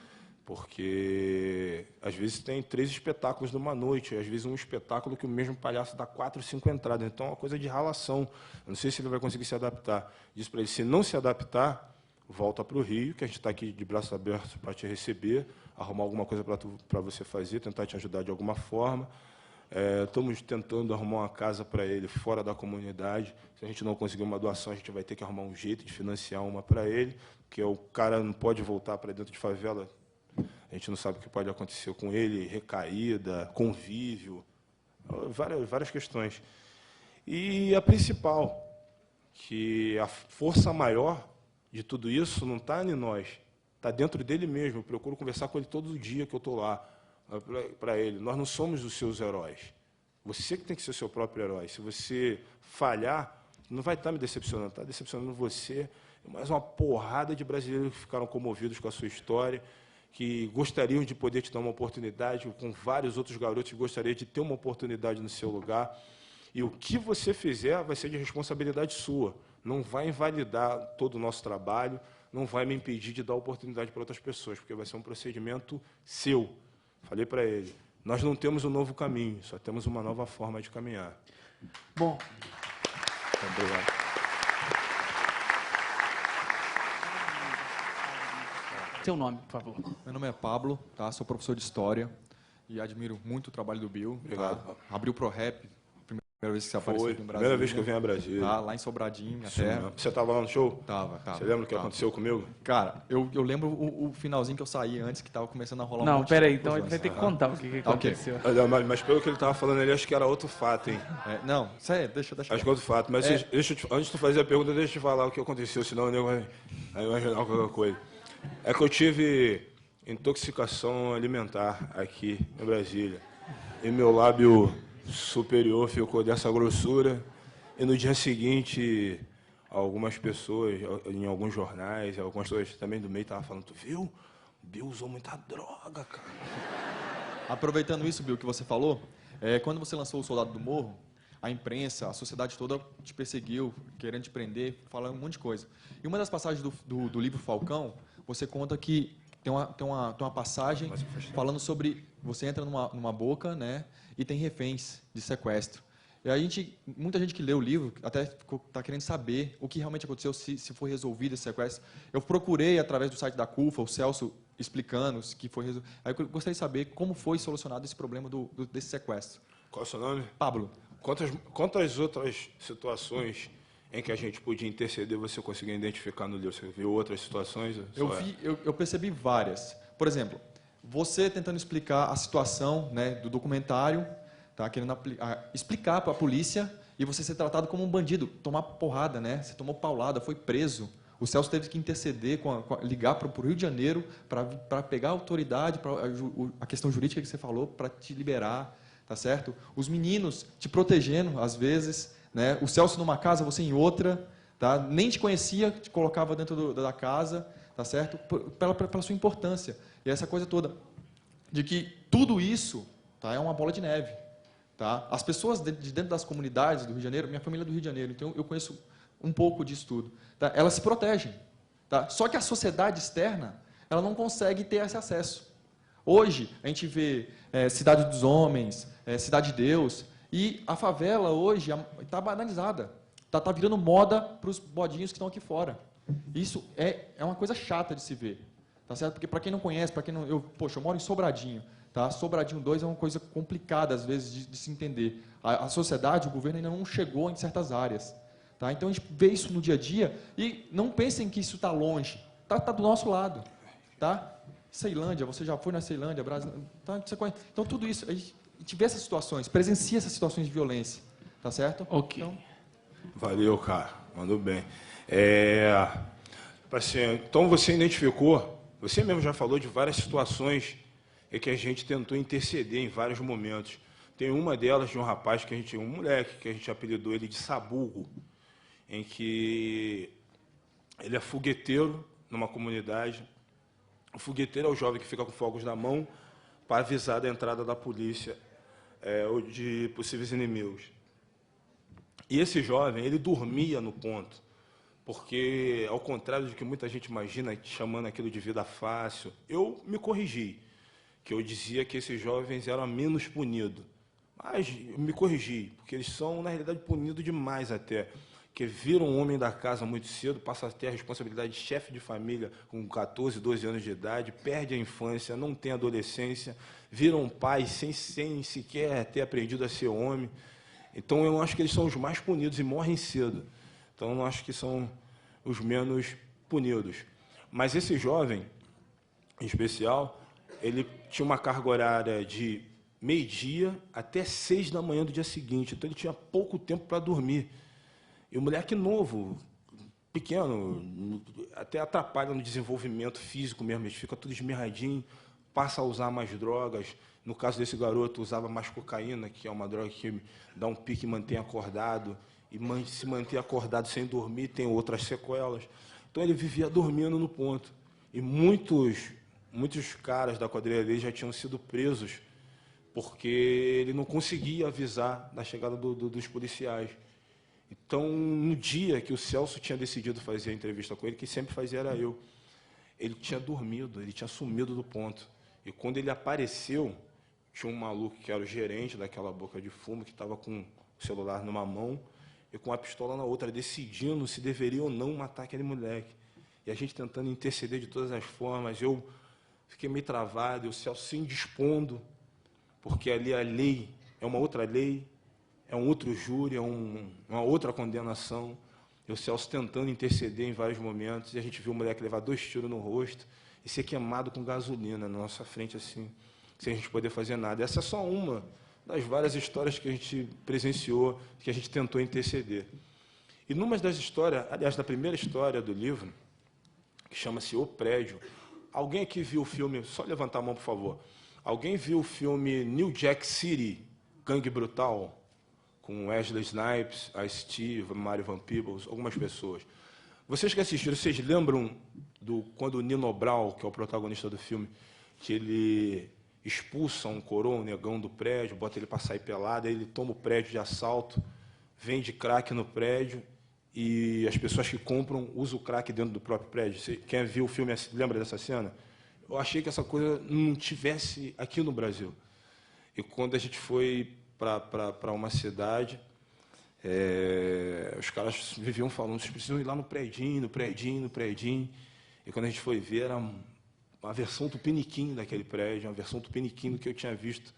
Porque, às vezes, tem 3 espetáculos numa noite, às vezes um espetáculo que o mesmo palhaço dá 4, 5 entradas. Então, é uma coisa de ralação. Eu não sei se ele vai conseguir se adaptar. Disse para ele, se não se adaptar, volta para o Rio, que a gente está aqui de braços abertos para te receber, arrumar alguma coisa para você fazer, tentar te ajudar de alguma forma. Estamos tentando arrumar uma casa para ele fora da comunidade. Se a gente não conseguir uma doação, a gente vai ter que arrumar um jeito de financiar uma para ele, porque o cara não pode voltar para dentro de favela. A gente não sabe o que pode acontecer com ele, recaída, convívio, várias questões. E a principal, que a força maior de tudo isso não está em nós, está dentro dele mesmo. Eu procuro conversar com ele todo dia que eu estou lá, para ele. Nós não somos os seus heróis. Você que tem que ser o seu próprio herói. Se você falhar, não vai estar me decepcionando, está decepcionando você. Mas uma porrada de brasileiros que ficaram comovidos com a sua história, que gostariam de poder te dar uma oportunidade, com vários outros garotos que gostariam de ter uma oportunidade no seu lugar. E o que você fizer vai ser de responsabilidade sua. Não vai invalidar todo o nosso trabalho, não vai me impedir de dar oportunidade para outras pessoas, porque vai ser um procedimento seu. Falei para ele, nós não temos um novo caminho, só temos uma nova forma de caminhar. Bom. Obrigado. Seu nome, por favor. Meu nome é Pablo, tá? Sou professor de História e admiro muito o trabalho do Bill. Obrigado. Tá? Abriu o ProRap, primeira vez que você apareceu aqui no Brasil. Primeira vez que eu vim a Brasília. Tá? Lá em Sobradinho, Isso até. mesmo. Você estava lá no show? Tava. Você lembra o que aconteceu comigo? Cara, eu lembro o finalzinho que eu saí antes, que tava começando a rolar um Não, monte peraí, de então ele vai ter que contar o que aconteceu. Olha, mas pelo que ele estava falando ali, acho que era outro fato, hein? Não, sério, deixa Acho que é outro fato. Mas antes de tu fazer a pergunta, deixa eu te falar o que aconteceu, senão o nego vai imaginar qualquer coisa. É que eu tive intoxicação alimentar aqui em Brasília. E meu lábio superior ficou dessa grossura. E no dia seguinte, algumas pessoas, em alguns jornais, algumas pessoas também do meio estavam falando, tu viu? O Bill usou muita droga, cara. Aproveitando isso, Bill, que você falou, quando você lançou O Soldado do Morro, a imprensa, a sociedade toda te perseguiu, querendo te prender, falando um monte de coisa. E uma das passagens do livro Falcão, você conta que tem uma passagem falando sobre você entra numa boca, né, e tem reféns de sequestro. E a muita gente que lê o livro até está querendo saber o que realmente aconteceu, se foi resolvido esse sequestro. Eu procurei, através do site da CUFA, o Celso explicando que foi resolvido. Aí eu gostaria de saber como foi solucionado esse problema desse sequestro. Qual é o seu nome? Pablo. Quantas outras situações em que a gente podia interceder você conseguiu identificar no livro? Você viu outras situações? Eu percebi várias. Por exemplo, você tentando explicar a situação, né, do documentário, tá, querendo explicar para a polícia e você ser tratado como um bandido, tomar porrada, né? Você tomou paulada, foi preso. O Celso teve que interceder, ligar para o Rio de Janeiro para pegar a autoridade, a questão jurídica que você falou, para te liberar, tá certo? Os meninos te protegendo, às vezes, né? O Celso numa casa, você em outra, tá? Nem te conhecia, te colocava dentro da casa, tá certo? Pela sua importância. E essa coisa toda de que tudo isso, tá, é uma bola de neve. Tá? As pessoas de dentro das comunidades do Rio de Janeiro, minha família é do Rio de Janeiro, então eu conheço um pouco disso tudo. Tá? Elas se protegem. Tá? Só que a sociedade externa, ela não consegue ter esse acesso. Hoje, a gente vê Cidade dos Homens, Cidade de Deus, e a favela hoje está banalizada. Está virando moda para os bodinhos que estão aqui fora. Isso é uma coisa chata de se ver. Tá certo? Porque, para quem não conhece, para quem não... eu moro em Sobradinho. Tá? Sobradinho 2 é uma coisa complicada, às vezes, de se entender. A sociedade, o governo ainda não chegou em certas áreas. Tá? Então, a gente vê isso no dia a dia e não pensem que isso está longe. Está do nosso lado. Tá? Ceilândia, você já foi na Ceilândia, Brasil, tá? Então, tudo isso, a gente vê essas situações, presencia essas situações de violência. Tá certo? Ok. Então, valeu, cara. Mandou bem. Então, você identificou, você mesmo já falou de várias situações em que a gente tentou interceder em vários momentos. Tem uma delas de um rapaz, um moleque, que a gente apelidou ele de Saburro, em que ele é fogueteiro numa comunidade. O fogueteiro é o jovem que fica com fogos na mão para avisar da entrada da polícia ou de possíveis inimigos. E esse jovem, ele dormia no ponto, porque, ao contrário do que muita gente imagina, chamando aquilo de vida fácil, eu me corrigi, que eu dizia que esses jovens eram menos punidos. Mas eu me corrigi, porque eles são, na realidade, punidos demais até. Que viram um homem da casa muito cedo, passa a ter a responsabilidade de chefe de família com 14, 12 anos de idade, perde a infância, não tem adolescência, viram pais sem sequer ter aprendido a ser homem. Então, eu acho que eles são os mais punidos e morrem cedo. Então, eu acho que são os menos punidos. Mas esse jovem, em especial, ele tinha uma carga horária de meio-dia até 6 da manhã do dia seguinte. Então, ele tinha pouco tempo para dormir. E o moleque novo, pequeno, até atrapalha no desenvolvimento físico mesmo. Ele fica tudo esmirradinho, passa a usar mais drogas. No caso desse garoto, usava mais cocaína, que é uma droga que dá um pique e mantém acordado. E se manter acordado sem dormir tem outras sequelas. Então, ele vivia dormindo no ponto. E muitos caras da quadrilha dele já tinham sido presos porque ele não conseguia avisar da chegada dos policiais. Então, no dia que o Celso tinha decidido fazer a entrevista com ele, quem sempre fazia era eu, ele tinha dormido, ele tinha sumido do ponto. E quando ele apareceu, tinha um maluco que era o gerente daquela boca de fumo, que estava com o celular numa mão e com a pistola na outra, decidindo se deveria ou não matar aquele moleque. E a gente tentando interceder de todas as formas. Eu fiquei meio travado, e o Celso se indispondo, porque ali a lei é uma outra lei, é um outro júri, é uma outra condenação. E o Celso tentando interceder em vários momentos, e a gente viu o moleque levar 2 tiros no rosto e ser queimado com gasolina na nossa frente, assim, sem a gente poder fazer nada. Essa é só uma das várias histórias que a gente presenciou, que a gente tentou interceder. E numa das histórias, aliás, da primeira história do livro, que chama-se O Prédio, alguém aqui viu o filme, só levantar a mão, por favor, alguém viu o filme New Jack City, Gangue Brutal, com Wesley Snipes, Ice-T, Mario Van Peebles, algumas pessoas. Vocês que assistiram, vocês lembram quando o Nino Brown, que é o protagonista do filme, que ele expulsa um coroa, um negão do prédio, bota ele para sair pelado, aí ele toma o prédio de assalto, vende crack no prédio, e as pessoas que compram usam o crack dentro do próprio prédio. Quem viu o filme lembra dessa cena? Eu achei que essa coisa não tivesse aqui no Brasil. E quando a gente foi para uma cidade, os caras viviam falando, vocês precisam ir lá no predinho, no predinho, no predinho. E quando a gente foi ver, era uma versão tupiniquim daquele prédio, uma versão tupiniquim do que eu tinha visto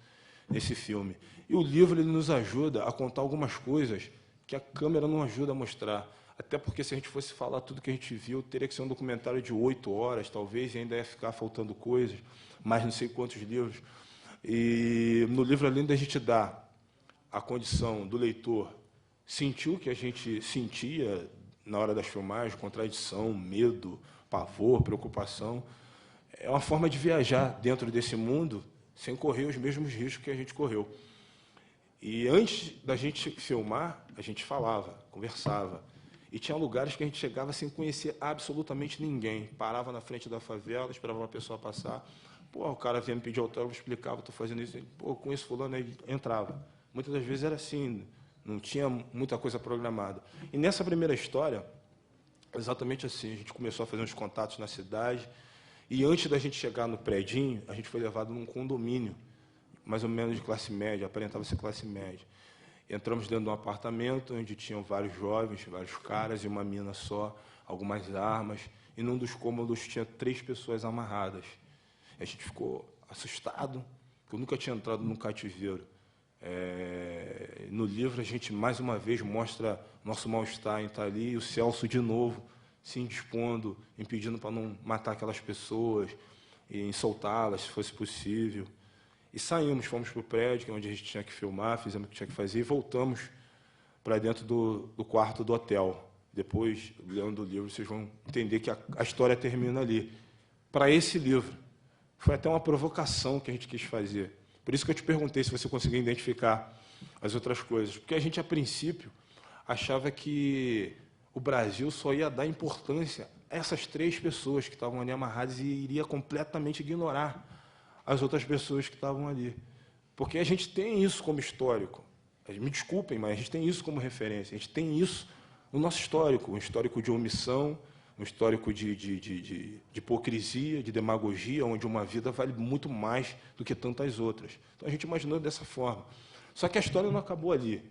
nesse filme. E o livro ele nos ajuda a contar algumas coisas que a câmera não ajuda a mostrar. Até porque, se a gente fosse falar tudo que a gente viu, teria que ser um documentário de 8 horas, talvez, e ainda ia ficar faltando coisas, mais não sei quantos livros. E no livro, além da gente dar a condição do leitor sentir o que a gente sentia na hora das filmagens, contradição, medo, pavor, preocupação, é uma forma de viajar dentro desse mundo sem correr os mesmos riscos que a gente correu. E antes da gente filmar, a gente falava, conversava. E tinha lugares que a gente chegava sem conhecer absolutamente ninguém. Parava na frente da favela, esperava uma pessoa passar. Pô, o cara vinha me pedir autógrafo, explicava, estou fazendo isso. Pô, conheço fulano, aí entrava. Muitas das vezes era assim, não tinha muita coisa programada. E nessa primeira história, exatamente assim, a gente começou a fazer uns contatos na cidade, e antes da gente chegar no predinho, a gente foi levado num condomínio, mais ou menos de classe média, aparentava ser classe média. Entramos dentro de um apartamento onde tinham vários jovens, vários caras e uma mina só, algumas armas, e num dos cômodos tinha 3 pessoas amarradas. A gente ficou assustado, porque eu nunca tinha entrado num cativeiro. No livro, a gente, mais uma vez, mostra nosso mal-estar em estar ali, e o Celso, de novo, se indispondo, impedindo para não matar aquelas pessoas, e em soltá-las, se fosse possível. E saímos, fomos para o prédio, que é onde a gente tinha que filmar, fizemos o que tinha que fazer, e voltamos para dentro do quarto do hotel. Depois, lendo o livro, vocês vão entender que a história termina ali. Para esse livro, foi até uma provocação que a gente quis fazer. Por isso que eu te perguntei se você conseguia identificar as outras coisas. Porque a gente, a princípio, achava que o Brasil só ia dar importância a essas 3 pessoas que estavam ali amarradas e iria completamente ignorar as outras pessoas que estavam ali. Porque a gente tem isso como histórico. Me desculpem, mas a gente tem isso como referência. A gente tem isso no nosso histórico, um histórico de omissão, um histórico de hipocrisia, de demagogia, onde uma vida vale muito mais do que tantas outras. Então, a gente imaginou dessa forma. Só que a história não acabou ali.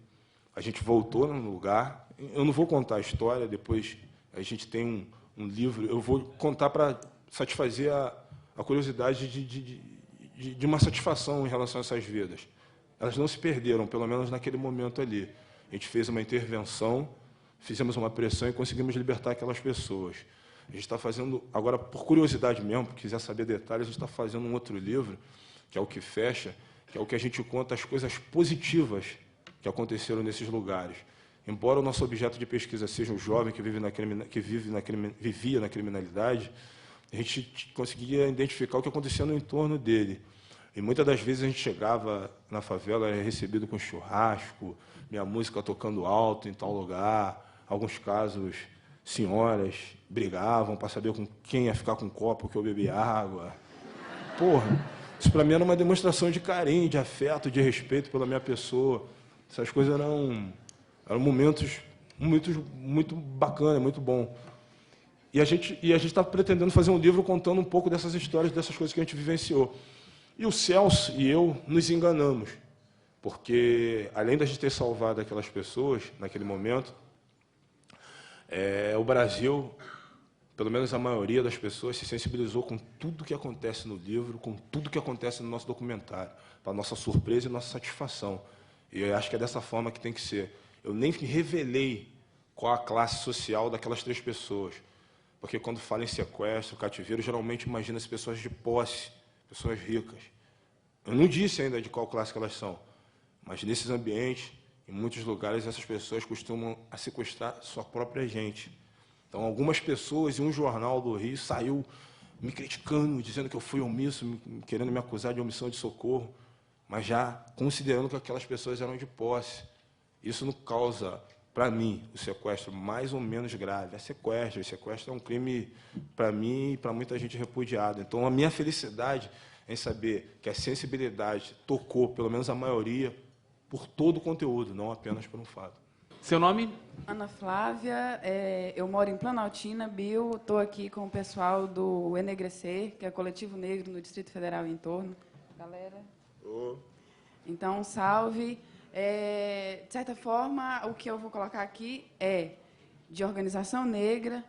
A gente voltou no lugar. Eu não vou contar a história, depois a gente tem um livro. Eu vou contar para satisfazer a curiosidade de uma satisfação em relação a essas vidas. Elas não se perderam, pelo menos naquele momento ali. A gente fez uma intervenção, fizemos uma pressão e conseguimos libertar aquelas pessoas. A gente está fazendo, agora, por curiosidade mesmo, se quiser saber detalhes, a gente está fazendo um outro livro, que é o que fecha, que é o que a gente conta as coisas positivas que aconteceram nesses lugares. Embora o nosso objeto de pesquisa seja um jovem que vivia na criminalidade, a gente conseguia identificar o que acontecia no entorno dele. E muitas das vezes a gente chegava na favela, era recebido com churrasco, minha música tocando alto em tal lugar. Alguns casos, senhoras brigavam para saber com quem ia ficar com o copo que eu bebia água. Porra, Isso para mim era uma demonstração de carinho, de afeto, de respeito pela minha pessoa. Essas coisas eram momentos muito bacanas, muito bom. E a gente está pretendendo fazer um livro contando um pouco dessas histórias, dessas coisas que a gente vivenciou. E o Celso e eu nos enganamos, porque, além da gente ter salvado aquelas pessoas naquele momento, o Brasil, pelo menos a maioria das pessoas, se sensibilizou com tudo que acontece no livro, com tudo que acontece no nosso documentário, para nossa surpresa e nossa satisfação. E eu acho que é dessa forma que tem que ser. Eu nem revelei qual a classe social daquelas 3 pessoas, porque quando fala em sequestro, cativeiro, geralmente imagina-se pessoas de posse, pessoas ricas. Eu não disse ainda de qual classe que elas são, mas nesses ambientes, em muitos lugares, essas pessoas costumam sequestrar sua própria gente. Então, algumas pessoas, em um jornal do Rio, saiu me criticando, dizendo que eu fui omisso, querendo me acusar de omissão de socorro, mas já considerando que aquelas pessoas eram de posse. Isso não causa, para mim, o sequestro mais ou menos grave. É sequestro. O sequestro é um crime, para mim e para muita gente, repudiado. Então, a minha felicidade em saber que a sensibilidade tocou, pelo menos a maioria, por todo o conteúdo, não apenas por um fato. Seu nome? Ana Flávia, eu moro em Planaltina, Bio, estou aqui com o pessoal do Enegrecer, que é Coletivo Negro no Distrito Federal e em torno. Galera? Então, salve. De certa forma, o que eu vou colocar aqui é de organização negra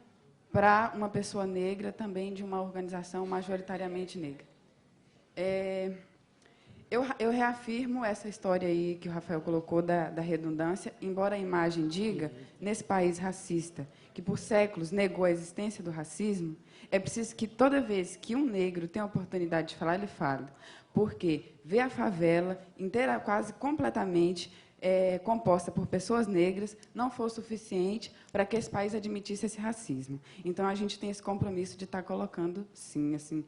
para uma pessoa negra, também de uma organização majoritariamente negra. Eu reafirmo essa história aí que o Rafael colocou da redundância, embora a imagem diga, nesse país racista, que por séculos negou a existência do racismo, é preciso que toda vez que um negro tem a oportunidade de falar, ele fale. Porque ver a favela inteira, quase completamente composta por pessoas negras, não foi o suficiente para que esse país admitisse esse racismo. Então, a gente tem esse compromisso de estar colocando, sim, assim,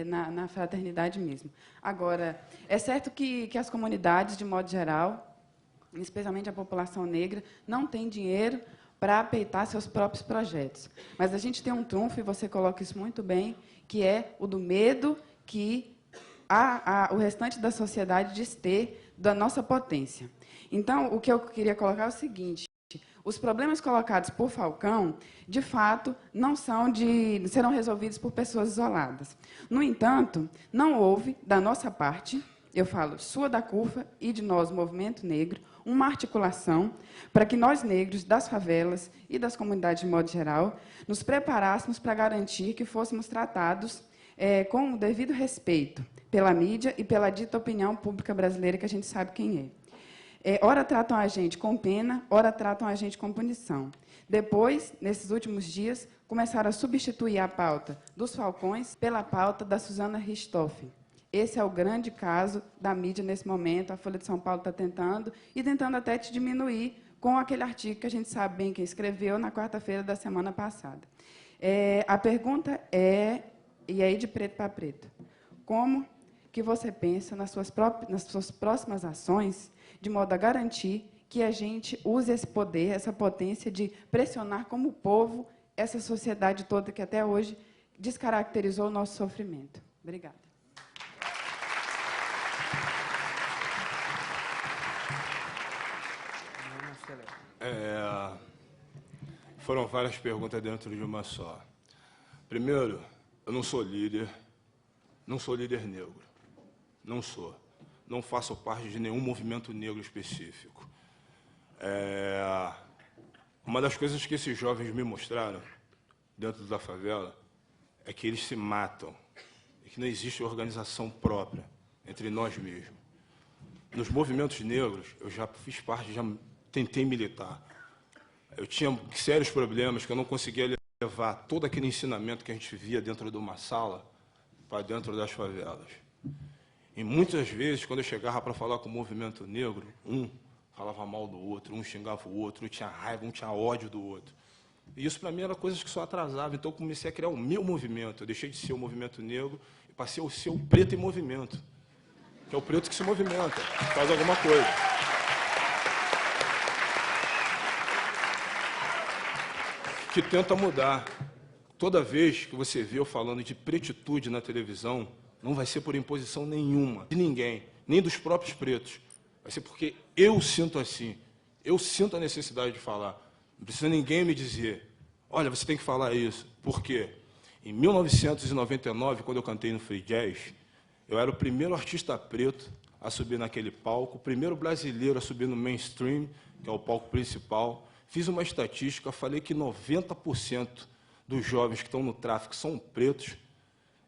na fraternidade mesmo. Agora, é certo que as comunidades, de modo geral, especialmente a população negra, não tem dinheiro para peitar seus próprios projetos. Mas a gente tem um trunfo, e você coloca isso muito bem, que é o do medo que o restante da sociedade diz ter da nossa potência. Então, o que eu queria colocar é o seguinte: os problemas colocados por Falcão, de fato, não serão resolvidos por pessoas isoladas. No entanto, não houve, da nossa parte, eu falo sua da CUFA e de nós, Movimento Negro, uma articulação para que nós, negros das favelas e das comunidades de modo geral, nos preparássemos para garantir que fôssemos tratados com o devido respeito pela mídia e pela dita opinião pública brasileira, que a gente sabe quem é. Ora tratam a gente com pena, ora tratam a gente com punição. Depois, nesses últimos dias, começaram a substituir a pauta dos Falcões pela pauta da Suzana Richthofen. Esse é o grande caso da mídia nesse momento. A Folha de São Paulo está tentando até te diminuir com aquele artigo que a gente sabe bem quem escreveu na quarta-feira da semana passada. A pergunta e aí de preto para preto, como que você pensa nas suas próximas ações de modo a garantir que a gente use esse poder, essa potência de pressionar como povo essa sociedade toda que até hoje descaracterizou o nosso sofrimento? Obrigada. Foram várias perguntas dentro de uma só. Primeiro, eu não sou líder negro. Não sou. Não faço parte de nenhum movimento negro específico. Uma das coisas que esses jovens me mostraram dentro da favela é que eles se matam e que não existe organização própria entre nós mesmos. Nos movimentos negros, eu já fiz parte, já tentei militar. Eu tinha sérios problemas que eu não conseguia levar todo aquele ensinamento que a gente via dentro de uma sala para dentro das favelas. E muitas vezes, quando eu chegava para falar com o movimento negro, um falava mal do outro, um xingava o outro, um tinha raiva, um tinha ódio do outro. E isso, para mim, era coisas que só atrasavam. Então, eu comecei a criar o meu movimento. Eu deixei de ser o movimento negro e passei a ser o preto em movimento, que é o preto que se movimenta, faz alguma coisa. Que tenta mudar. Toda vez que você vê eu falando de pretitude na televisão, Não vai ser por imposição nenhuma, de ninguém, nem dos próprios pretos. Vai ser porque eu sinto assim. Eu sinto a necessidade de falar. Não precisa ninguém me dizer, olha, você tem que falar isso. Por quê? Em 1999, quando eu cantei no Free Jazz, eu era o primeiro artista preto a subir naquele palco, o primeiro brasileiro a subir no mainstream, que é o palco principal. Fiz uma estatística, falei que 90% dos jovens que estão no tráfico são pretos,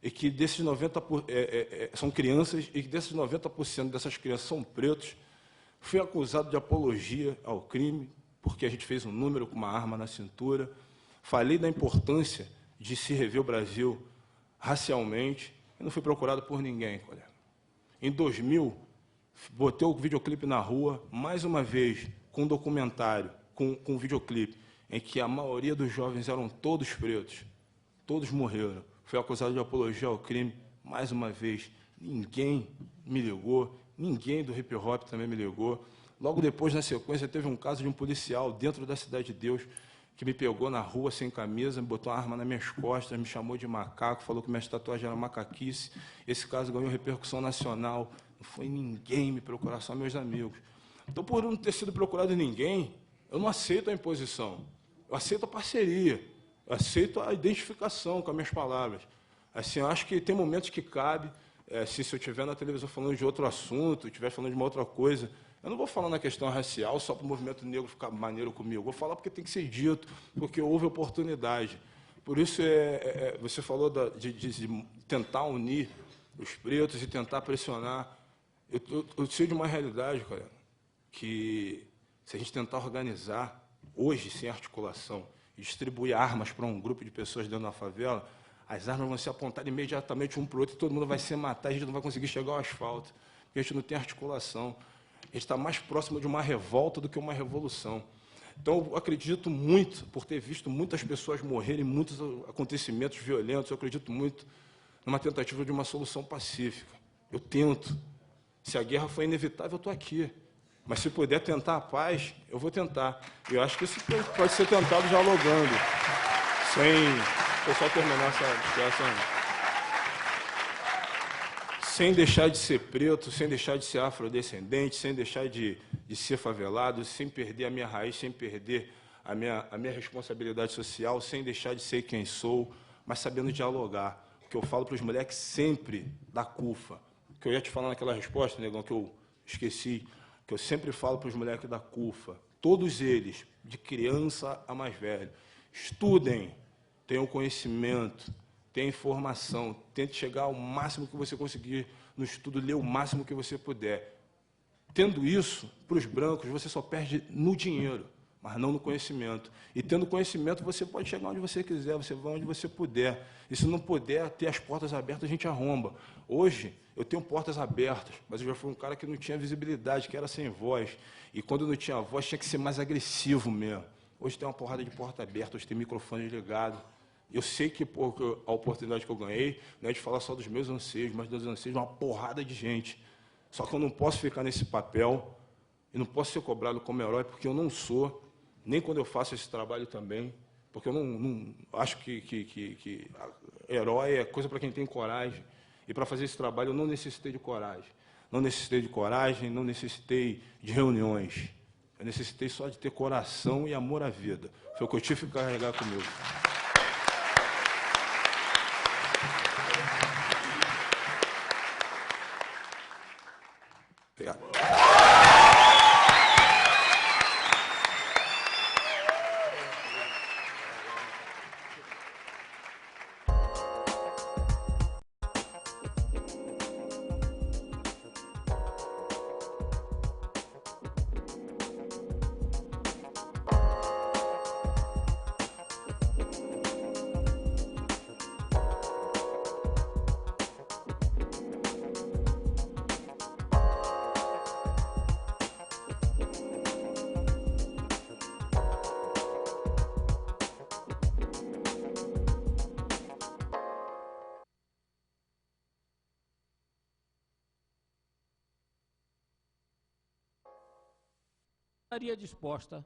e que desses 90% são crianças, e que desses 90% dessas crianças são pretos. Fui acusado de apologia ao crime, porque a gente fez um número com uma arma na cintura. Falei da importância de se rever o Brasil racialmente, e não fui procurado por ninguém, colega. Em 2000, botei o videoclipe na rua, mais uma vez, com um documentário, com um videoclipe, em que a maioria dos jovens eram todos pretos, todos morreram. Fui acusado de apologia ao crime, mais uma vez, ninguém me ligou, ninguém do hip-hop também me ligou. Logo depois, na sequência, teve um caso de um policial dentro da Cidade de Deus, que me pegou na rua sem camisa, me botou uma arma nas minhas costas, me chamou de macaco, falou que minha tatuagem era macaquice. Esse caso ganhou repercussão nacional. Não foi ninguém me procurar, só meus amigos. Então, por não ter sido procurado ninguém, eu não aceito a imposição. Eu aceito a parceria. Eu aceito a identificação com as minhas palavras. Assim, eu acho que tem momentos que cabe, se eu estiver na televisão falando de outro assunto, estiver falando de uma outra coisa, eu não vou falar na questão racial só para o movimento negro ficar maneiro comigo. Eu vou falar porque tem que ser dito, porque houve oportunidade. Por isso, você falou de tentar unir os pretos e tentar pressionar. Eu sei de uma realidade, cara, que se a gente tentar organizar, hoje, sem articulação, e distribuir armas para um grupo de pessoas dentro da favela, as armas vão ser apontadas imediatamente um para o outro e todo mundo vai se matar, a gente não vai conseguir chegar ao asfalto, porque a gente não tem articulação. A gente está mais próximo de uma revolta do que uma revolução. Então, eu acredito muito, por ter visto muitas pessoas morrerem, muitos acontecimentos violentos, eu acredito muito numa tentativa de uma solução pacífica. Eu tento. Se a guerra for inevitável, eu estou aqui. Mas se puder tentar a paz, eu vou tentar. E eu acho que isso pode ser tentado dialogando, eu só terminar sem deixar de ser preto, sem deixar de ser afrodescendente, sem deixar de ser favelado, sem perder a minha raiz, sem perder a minha responsabilidade social, sem deixar de ser quem sou, mas sabendo dialogar. O que eu falo para os moleques sempre da CUFA, que eu ia te falar naquela resposta, negão, que eu esqueci, que eu sempre falo para os moleques da CUFA, todos eles, de criança a mais velho, estudem, tenham conhecimento, tenham informação, tente chegar ao máximo que você conseguir no estudo, ler o máximo que você puder. Tendo isso, para os brancos, você só perde no dinheiro, mas não no conhecimento. E tendo conhecimento, você pode chegar onde você quiser, você vai onde você puder. E se não puder ter as portas abertas, a gente arromba. Hoje, eu tenho portas abertas, mas eu já fui um cara que não tinha visibilidade, que era sem voz. E quando não tinha voz, tinha que ser mais agressivo mesmo. Hoje tem uma porrada de porta aberta, hoje tem microfone ligado. Eu sei que a oportunidade que eu ganhei não é de falar só dos meus anseios, mas dos anseios de uma porrada de gente. Só que eu não posso ficar nesse papel e não posso ser cobrado como herói, porque eu não sou, nem quando eu faço esse trabalho também, porque eu não acho que herói é coisa para quem tem coragem. E para fazer esse trabalho eu não necessitei de coragem. Não necessitei de coragem, não necessitei de reuniões. Eu necessitei só de ter coração e amor à vida. Foi o que eu tive que carregar comigo. Obrigado. Estaria disposta